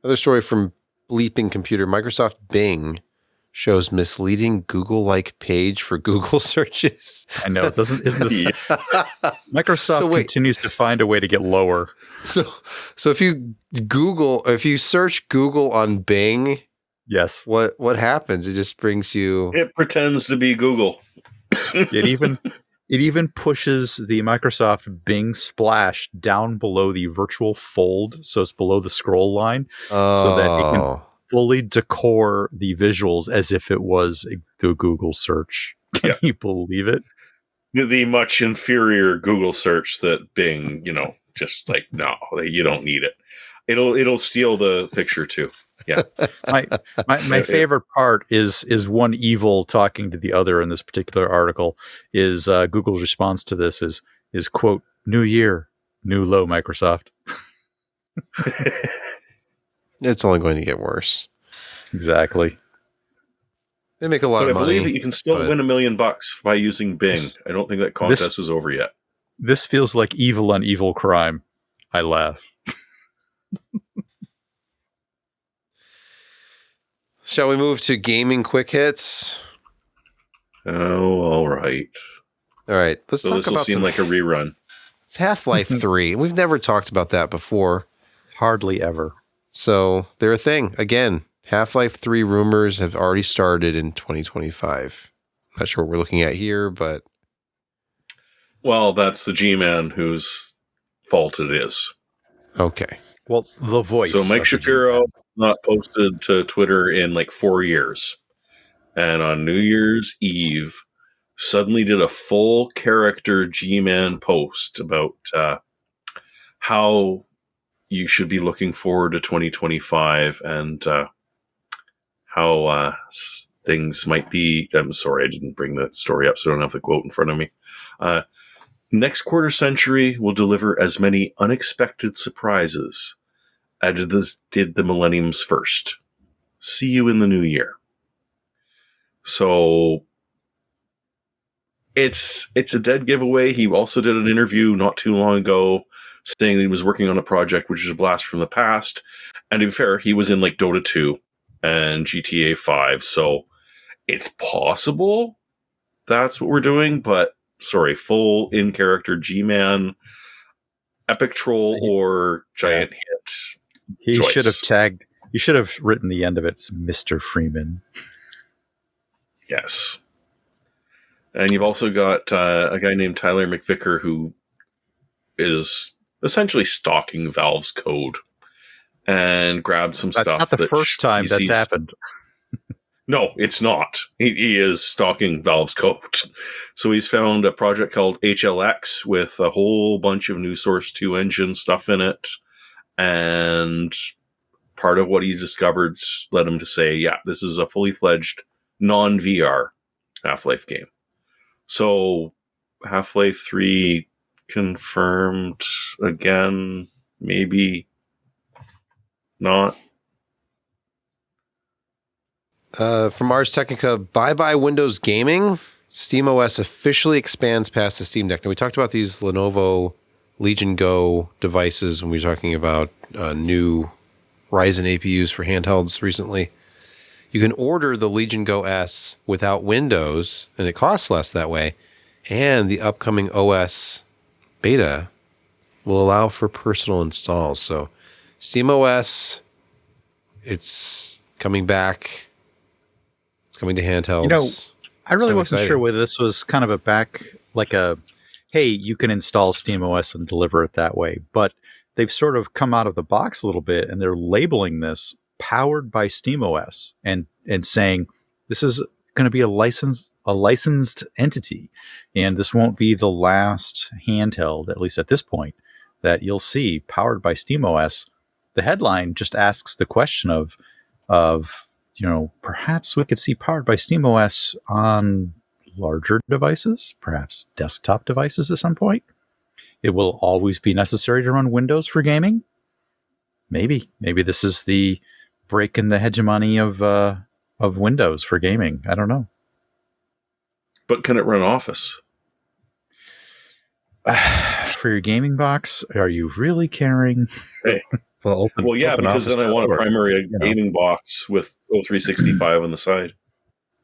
Another story from Bleeping Computer. Microsoft Bing shows misleading Google-like page for Google searches. I know. Isn't this Microsoft continues to find a way to get lower. So if you search Google on Bing, yes, what happens? It just brings you. It pretends to be Google. It even pushes the Microsoft Bing splash down below the virtual fold, so it's below the scroll line, so that it can fully decor the visuals as if it was the Google search. Can you believe it? The much inferior Google search that Bing, just like, no, you don't need it. It'll steal the picture too. Yeah. My favorite part is one evil talking to the other in this particular article. Is Google's response to this is quote, "New year, new low, Microsoft." It's only going to get worse. Exactly. They make a lot of money. But I believe that you can still win $1 million by using Bing. I don't think that contest is over yet. This feels like evil on evil crime. I laugh. Shall we move to gaming quick hits? Oh, all right. All right. Let's talk about this will seem like a rerun. It's Half-Life 3. We've never talked about that before. Hardly ever. So they're a thing. Again, Half-Life 3 rumors have already started in 2025. Not sure what we're looking at here, but... Well, that's the G-Man whose fault it is. Okay. Well, the voice. So Mike Shapiro not posted to Twitter in like 4 years. And on New Year's Eve, suddenly did a full character G-Man post about how you should be looking forward to 2025 and how things might be. I'm sorry, I didn't bring the story up, so I don't have the quote in front of me. Next quarter century will deliver as many unexpected surprises as did the millenniums first. See you in the new year. So it's a dead giveaway. He also did an interview not too long ago saying that he was working on a project which is a blast from the past. And to be fair, he was in like Dota 2 and GTA 5. So it's possible that's what we're doing. But sorry, full in-character G-Man, epic troll, or giant hit. He choice. should have tagged. You should have written the end of it, Mr. Freeman. Yes. And you've also got a guy named Tyler McVicker who is essentially stalking Valve's code and grabbed some stuff. Not the first time that's happened. No, it's not. He is stalking Valve's code. So he's found a project called HLX with a whole bunch of new Source 2 engine stuff in it. And part of what he discovered led him to say, yeah, this is a fully fledged non-VR Half-Life game. So Half-Life 3 confirmed again, maybe not. From Ars Technica, bye-bye Windows Gaming. SteamOS officially expands past the Steam Deck. Now, we talked about these Lenovo Legion Go devices when we were talking about new Ryzen APUs for handhelds recently. You can order the Legion Go S without Windows, and it costs less that way. And the upcoming OS beta will allow for personal installs. So SteamOS, it's coming back. It's coming to handhelds. You know, I really kind of wasn't exciting. sure whether this was kind of a back, like a, hey, you can install SteamOS and deliver it that way. But they've sort of come out of the box a little bit, and they're labeling this powered by SteamOS and saying this is going to be a licensed entity, and this won't be the last handheld, at least at this point, that you'll see powered by SteamOS. The headline just asks the question of perhaps we could see powered by SteamOS on larger devices, perhaps desktop devices at some point. It will always be necessary to run Windows for gaming. Maybe this is the break in the hegemony of Windows for gaming. I don't know. But can it run Office? For your gaming box, are you really caring? Hey. Well, because then I want a primary gaming box with O365 on the side.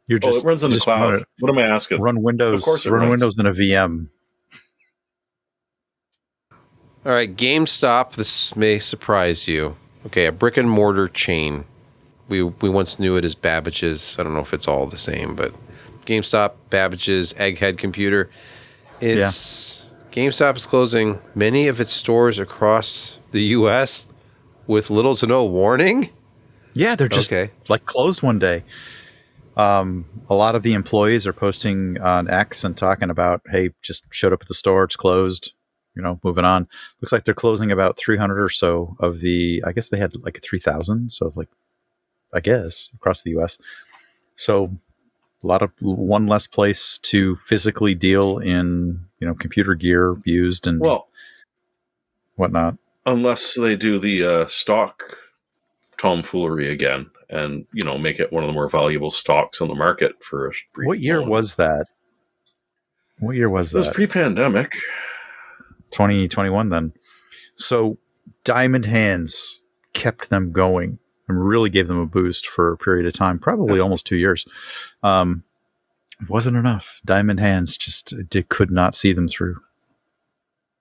It runs on the cloud. What am I asking? Run Windows. Of course it run runs. Windows in a VM. All right, GameStop. This may surprise you. Okay, a brick and mortar chain. We once knew it as Babbage's. I don't know if it's all the same, but GameStop, Babbage's, Egghead Computer. GameStop is closing many of its stores across the U.S. with little to no warning. Yeah, they're just like closed one day. A lot of the employees are posting on X and talking about, hey, just showed up at the store, it's closed, moving on. Looks like they're closing about 300 or so of I guess they had like 3,000. So it's like, I guess, across the US. So one less place to physically deal in, computer gear used and whatnot. Unless they do the stock tomfoolery again and, make it one of the more valuable stocks on the market for a brief What year moment. was that? It was pre-pandemic. 2021 then. So Diamond Hands kept them going and really gave them a boost for a period of time, probably almost 2 years. It wasn't enough. Diamond Hands just could not see them through.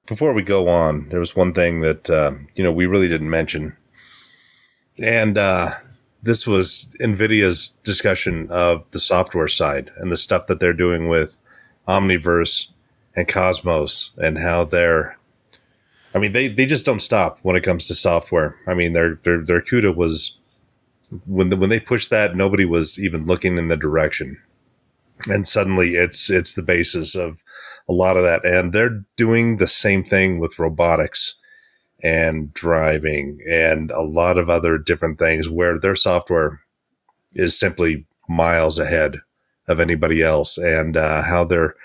Before we go on, there was one thing that we really didn't mention, and this was NVIDIA's discussion of the software side and the stuff that they're doing with Omniverse and Cosmos, and how they just don't stop when it comes to software. I mean, their CUDA was when they pushed that, nobody was even looking in the direction, and suddenly it's the basis of a lot of that. And they're doing the same thing with robotics and driving and a lot of other different things where their software is simply miles ahead of anybody else, and how they're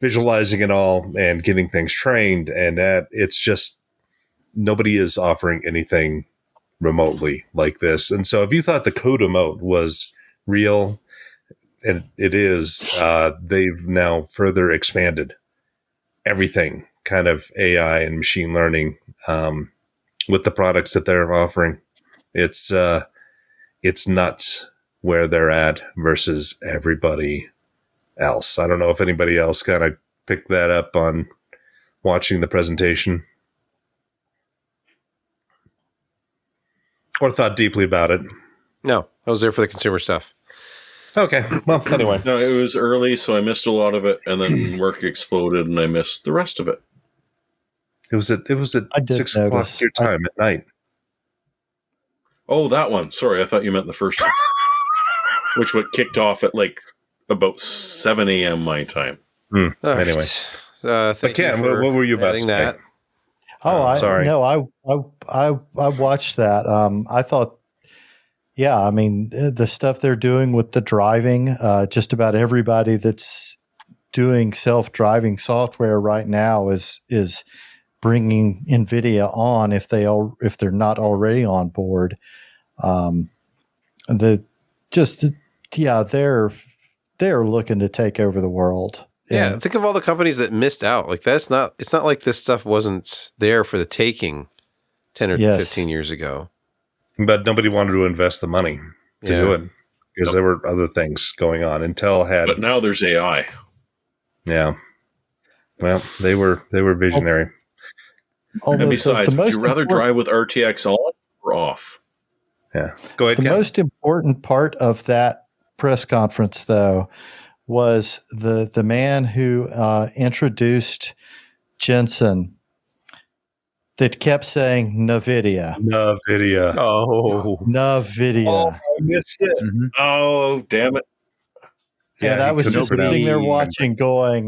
visualizing it all and getting things trained. And that it's just, nobody is offering anything remotely like this. And so if you thought the CUDA mode was real, and it is, they've now further expanded everything kind of AI and machine learning with the products that they're offering. It's nuts where they're at versus everybody else. I don't know if anybody else kind of picked that up on watching the presentation or thought deeply about it. No, I was there for the consumer stuff. Okay. Well, anyway. No, it was early, so I missed a lot of it, and then work exploded, and I missed the rest of it. It was at 6 o'clock your time at night. Oh, that one. Sorry, I thought you meant the first one. Which what kicked off at like about 7 a.m. my time. All Anyway. Right. Thank Ken, you for what were you about to say? that. Sorry. I watched that. I thought, the stuff they're doing with the driving, just about everybody that's doing self-driving software right now is bringing NVIDIA on if they're not already on board. They're looking to take over the world. Yeah, think of all the companies that missed out. Like it's not like this stuff wasn't there for the taking 10 or 15 years ago. But nobody wanted to invest the money to do it because there were other things going on. Intel had, but now there's AI. Yeah. Well, they were visionary. And besides, would you rather drive with RTX on or off? Yeah. Go ahead, The Ken. most important part of that press conference, though, was the man who introduced Jensen that kept saying NVIDIA. NVIDIA. Oh, NVIDIA. I missed it. Mhm. Oh, damn it. And I he was couldn't just pronounce sitting there it. watching going,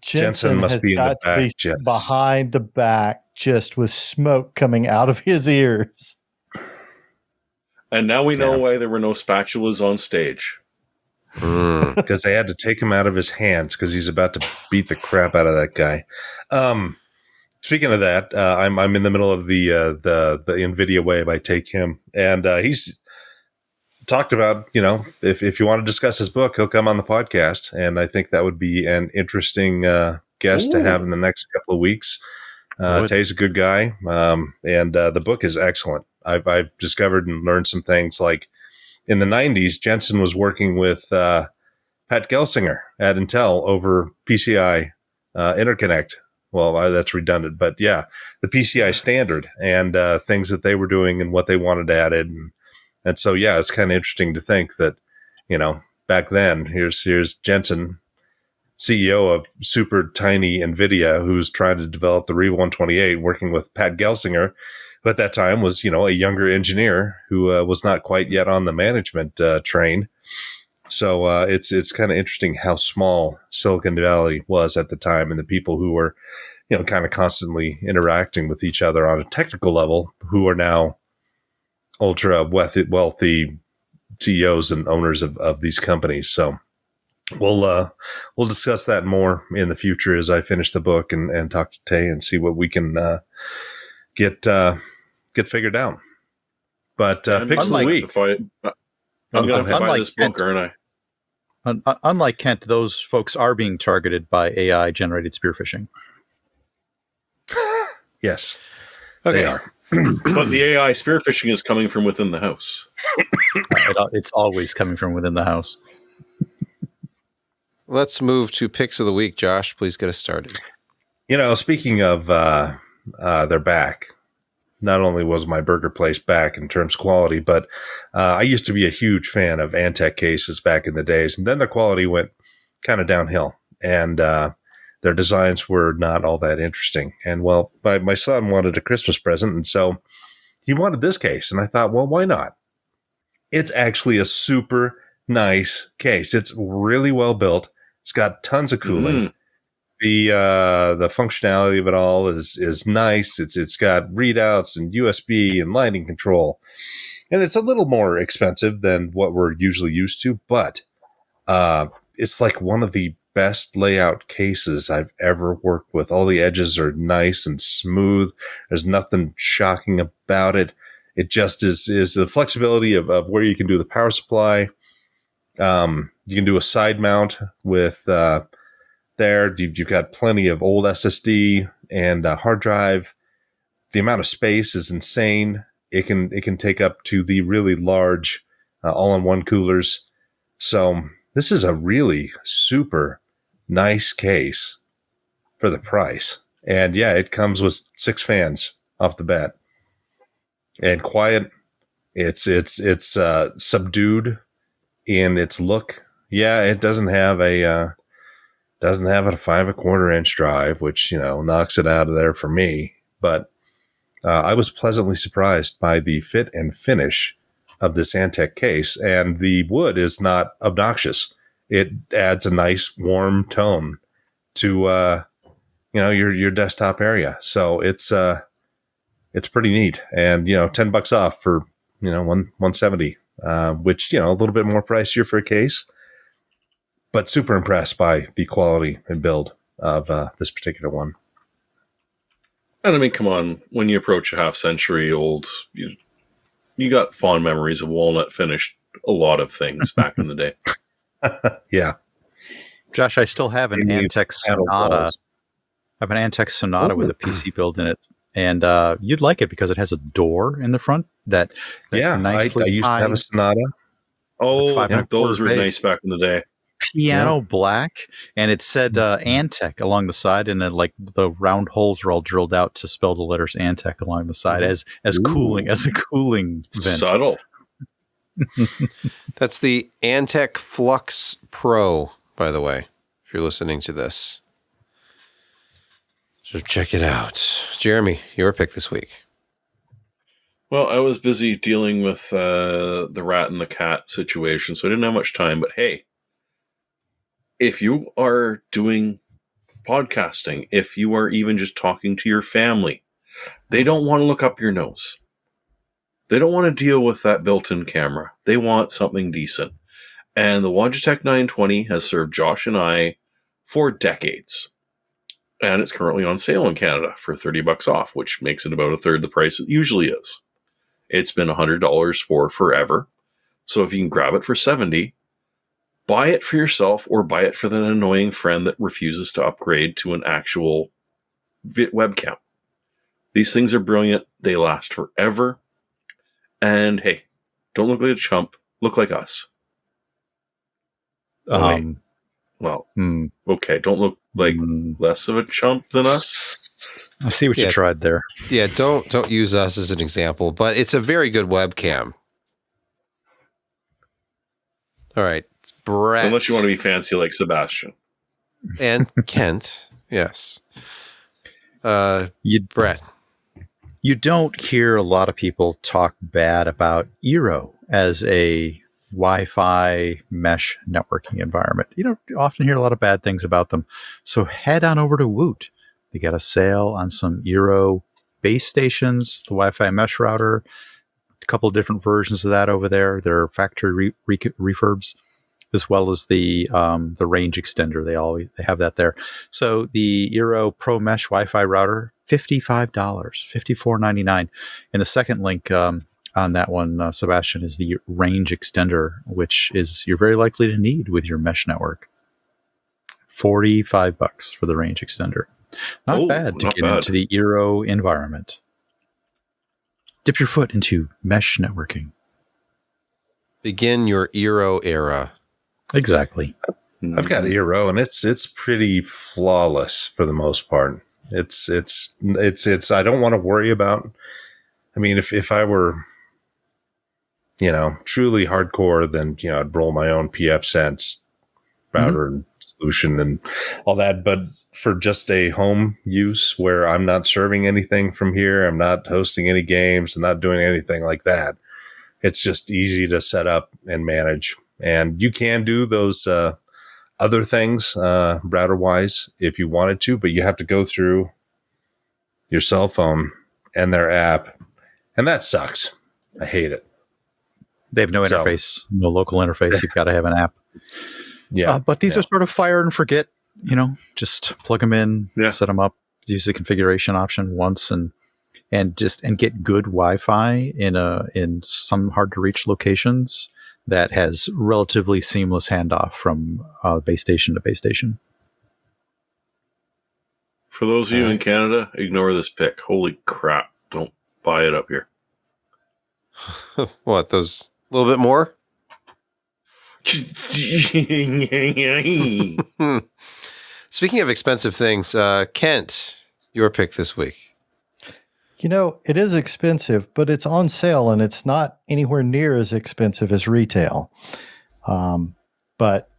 Jensen Jensen must has be in the got to back, be just. behind the back, just with smoke coming out of his ears. And now we know Yeah. why there were no spatulas on stage. Because they had to take him out of his hands because he's about to beat the crap out of that guy. Speaking of that, I'm in the middle of the NVIDIA Way by Take Him, and he's talked about, if you want to discuss his book, he'll come on the podcast, and I think that would be an interesting guest to have in the next couple of weeks. Tay's a good guy, and the book is excellent. I've discovered and learned some things like in the 90s, Jensen was working with Pat Gelsinger at Intel over PCI interconnect. Well, that's redundant, but yeah, the PCI standard and things that they were doing and what they wanted added. And so, yeah, it's kind of interesting to think that, back then, here's Jensen, CEO of super tiny NVIDIA, who's trying to develop the RE 128, working with Pat Gelsinger, who at that time was, a younger engineer who was not quite yet on the management train. So it's kind of interesting how small Silicon Valley was at the time, and the people who were, kind of constantly interacting with each other on a technical level, who are now ultra wealthy CEOs and owners of these companies. So we'll discuss that more in the future as I finish the book and talk to Tay and see what we can get figured out. But picks of the week. I'm going to buy this book, aren't I? Unlike Kent, those folks are being targeted by AI-generated spearphishing. Yes, Okay. they are. But the AI spearphishing is coming from within the house. It's always coming from within the house. Let's move to picks of the week. Josh, please get us started. Speaking of they're back. Not only was my burger place back in terms of quality, but I used to be a huge fan of Antec cases back in the days. And then the quality went kind of downhill. And their designs were not all that interesting. And, well, my son wanted a Christmas present, and so he wanted this case. And I thought, well, why not? It's actually a super nice case. It's really well built. It's got tons of cooling. The functionality of it all is nice. It's got readouts and USB and lighting control, and it's a little more expensive than what we're usually used to, but it's like one of the best layout cases I've ever worked with. All the edges are nice and smooth. There's nothing shocking about it. It just is the flexibility of where you can do the power supply. You can do a side mount with there. You've got plenty of old SSD and hard drive. The amount of space is insane. It can take up to the really large all-in-one coolers. So this is a really super nice case for the price. And yeah, it comes with 6 fans off the bat. And quiet. It's subdued in its look. Yeah, it doesn't have a 5.25 inch drive, which knocks it out of there for me. But I was pleasantly surprised by the fit and finish of this Antec case, and the wood is not obnoxious. It adds a nice warm tone to your desktop area. So it's pretty neat, and $10 off for $170, which a little bit more pricier for a case, but super impressed by the quality and build of this particular one. And I mean, come on, when you approach a half century old, you got fond memories of walnut finished a lot of things back in the day. Yeah. Josh, I still have an Antec Sonata. I have an Antec Sonata with a PC build in it. And you'd like it because it has a door in the front that I used to have a Sonata. Oh, those were nice back in the day. piano black, and it said Antec along the side, and then like the round holes are all drilled out to spell the letters Antec along the side as cooling as a cooling vent. Subtle. That's the Antec Flux Pro, by the way, if you're listening to this. So check it out. Jeremy, your pick this week. Well, I was busy dealing with the rat and the cat situation, so I didn't have much time. But hey, if you are doing podcasting, if you are even just talking to your family, they don't want to look up your nose. They don't want to deal with that built-in camera. They want something decent. And the Logitech 920 has served Josh and I for decades. And it's currently on sale in Canada for $30 off, which makes it about a third the price it usually is. It's been $100 for forever. So if you can grab it for $70, buy it for yourself or buy it for the annoying friend that refuses to upgrade to an actual webcam. These things are brilliant. They last forever. And hey, don't look like a chump. Look like us. Okay, don't look like less of a chump than us. I see what you tried there. Yeah, don't use us as an example, but it's a very good webcam. All right, Brett. Unless you want to be fancy like Sebastian. And Kent, yes. Brett. You don't hear a lot of people talk bad about Eero as a Wi-Fi mesh networking environment. You don't often hear a lot of bad things about them. So head on over to Woot. They got a sale on some Eero base stations, the Wi-Fi mesh router, a couple of different versions of that over there. They're factory refurbs, as well as the range extender. They have that there. So the Eero Pro Mesh Wi-Fi router, $55, $54.99. And the second link on that one, Sebastian, is the range extender, which is you're very likely to need with your mesh network. $45 for the range extender. Not bad to get into the Eero environment. Dip your foot into mesh networking. Begin your Eero era. Exactly. I've got Eero, and it's pretty flawless for the most part. It's I don't want to worry about. I mean, if I were, truly hardcore, then I'd roll my own PFSense router and solution and all that. But for just a home use where I'm not serving anything from here, I'm not hosting any games, I'm not doing anything like that. It's just easy to set up and manage, and you can do those other things router wise if you wanted to, but you have to go through your cell phone and their app, and that sucks. I hate it. They have no interface, no local interface. You've got to have an app. Yeah, but these are sort of fire and forget. Just plug them in, set them up, use the configuration option once, and get good Wi-Fi in some hard to reach locations that has relatively seamless handoff from base station to base station. For those of you in Canada, ignore this pick. Holy crap! Don't buy it up here. What? Those a little bit more? Speaking of expensive things, Kent, your pick this week. It is expensive, but it's on sale, and it's not anywhere near as expensive as retail. But,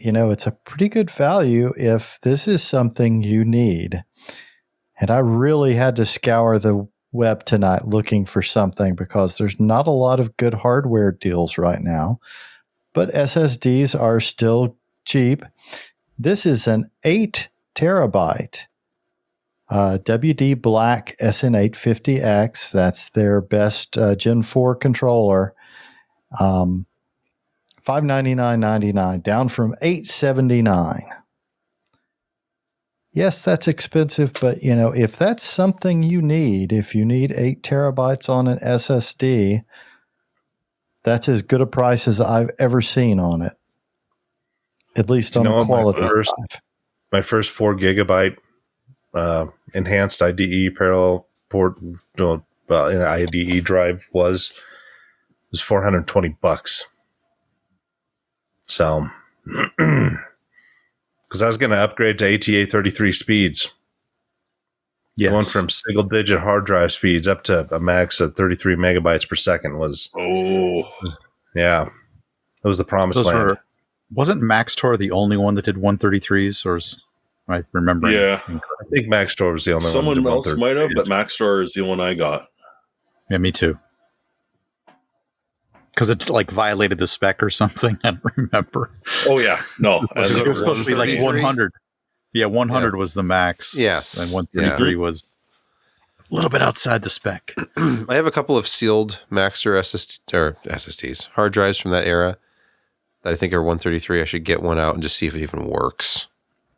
it's a pretty good value if this is something you need. And I really had to scour the web tonight looking for something because there's not a lot of good hardware deals right now. But SSDs are still cheap. This is an 8 terabyte WD Black SN850X. That's their best Gen 4 controller. $599.99, down from $879. Yes, that's expensive, but if that's something you need, if you need 8 terabytes on an SSD, that's as good a price as I've ever seen on it. At least on the quality drive. My first 4 gigabyte enhanced IDE parallel port IDE drive was $420. So Because I was going to upgrade to ATA 33 speeds. Yes. Going from single-digit hard drive speeds up to a max of 33 megabytes per second was, yeah, it was the promised land. Wasn't Maxtor the only one that did 133s, or I remember? Yeah. I think Maxtor was the only one. Someone else might have, but Maxtor is the one I got. Yeah, me too. Because it like violated the spec or something. I don't remember. Oh yeah, no, it was supposed to be like 100. Yeah, 100 was the max. Yes, and 133 was a little bit outside the spec. I have a couple of sealed Maxtor SSDs, hard drives from that era that I think are 133. I should get one out and just see if it even works.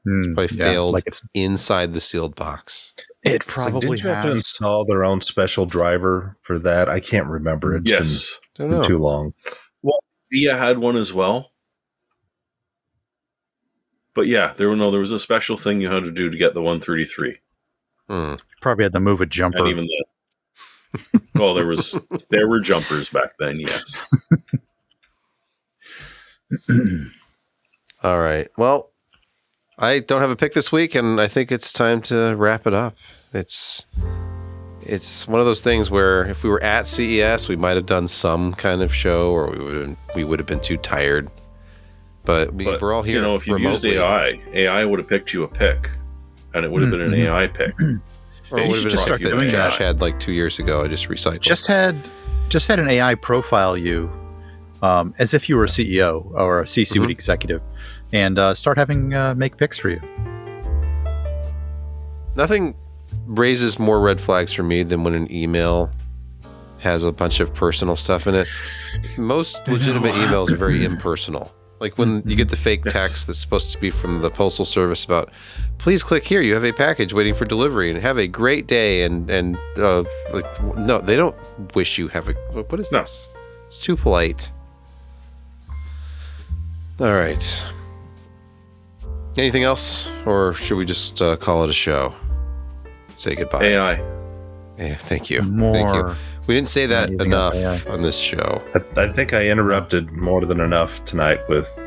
It's probably failed like it's inside the sealed box. It probably didn't you have to install their own special driver for that? I can't remember. It's been too long. Well, VIA had one as well. But yeah, there was a special thing you had to do to get the 133. Probably had to move a jumper. And even that. Well, there were jumpers back then, yes. All right. Well, I don't have a pick this week, and I think it's time to wrap it up. It's one of those things where if we were at CES, we might have done some kind of show, or we would have been too tired. But we're all here. You know, if you used AI would have picked you a pick, and it would have been an AI pick. Or it would have just started doing Josh had like 2 years ago. I just recycled. Just had an AI profile you, as if you were a CEO or a C-suite executive, and start having make picks for you. Nothing raises more red flags for me than when an email has a bunch of personal stuff in it. Most legitimate emails are very impersonal. Like when you get the fake text that's supposed to be from the Postal Service about, please click here, you have a package waiting for delivery, and have a great day, and no, they don't wish you have a, what is this? It's too polite. All right. Anything else, or should we just call it a show? Say goodbye. AI. Yeah, thank you. More. Thank you. We didn't say that enough on this show. I think I interrupted more than enough tonight with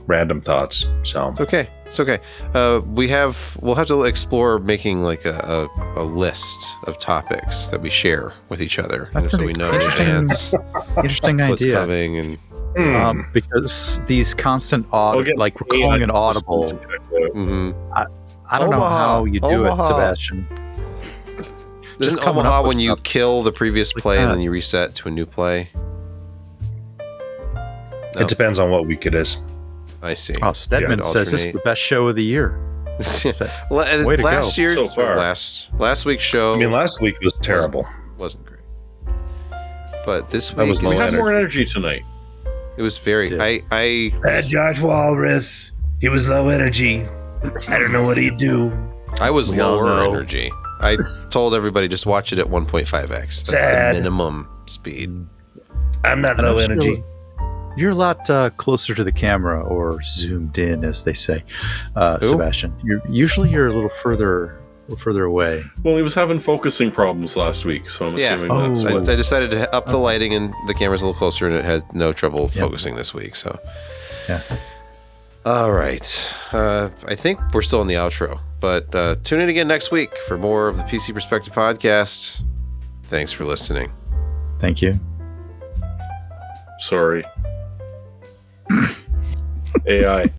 random thoughts. So it's okay. It's okay. We'll have to explore making like a list of topics that we share with each other, so we know in advance. Interesting what's idea. Coming and because these constant like we're calling it audible. I don't know how you do it, Sebastian. Just Omaha when you kill the previous play and then you reset to a new play? No. It depends on what week it is. I see. Oh, Stedman says this is the best show of the year. Way to last go. year, so far. Last week's show. I mean, last week was terrible. Wasn't great. But this week we had more energy tonight. It was very. I had Josh Walrath. He was low energy. I don't know what he'd do. I was lower energy. I told everybody just watch it at 1.5x. That's the minimum speed. I'm not low energy. You're a lot closer to the camera, or zoomed in, as they say, Sebastian. You're a little further away. Well, he was having focusing problems last week, so I'm assuming that's what... I decided to up the lighting, and the camera's a little closer, and it had no trouble focusing this week. So, all right. I think we're still in the outro. But tune in again next week for more of the PC Perspective podcast. Thanks for listening. Thank you. Sorry. AI.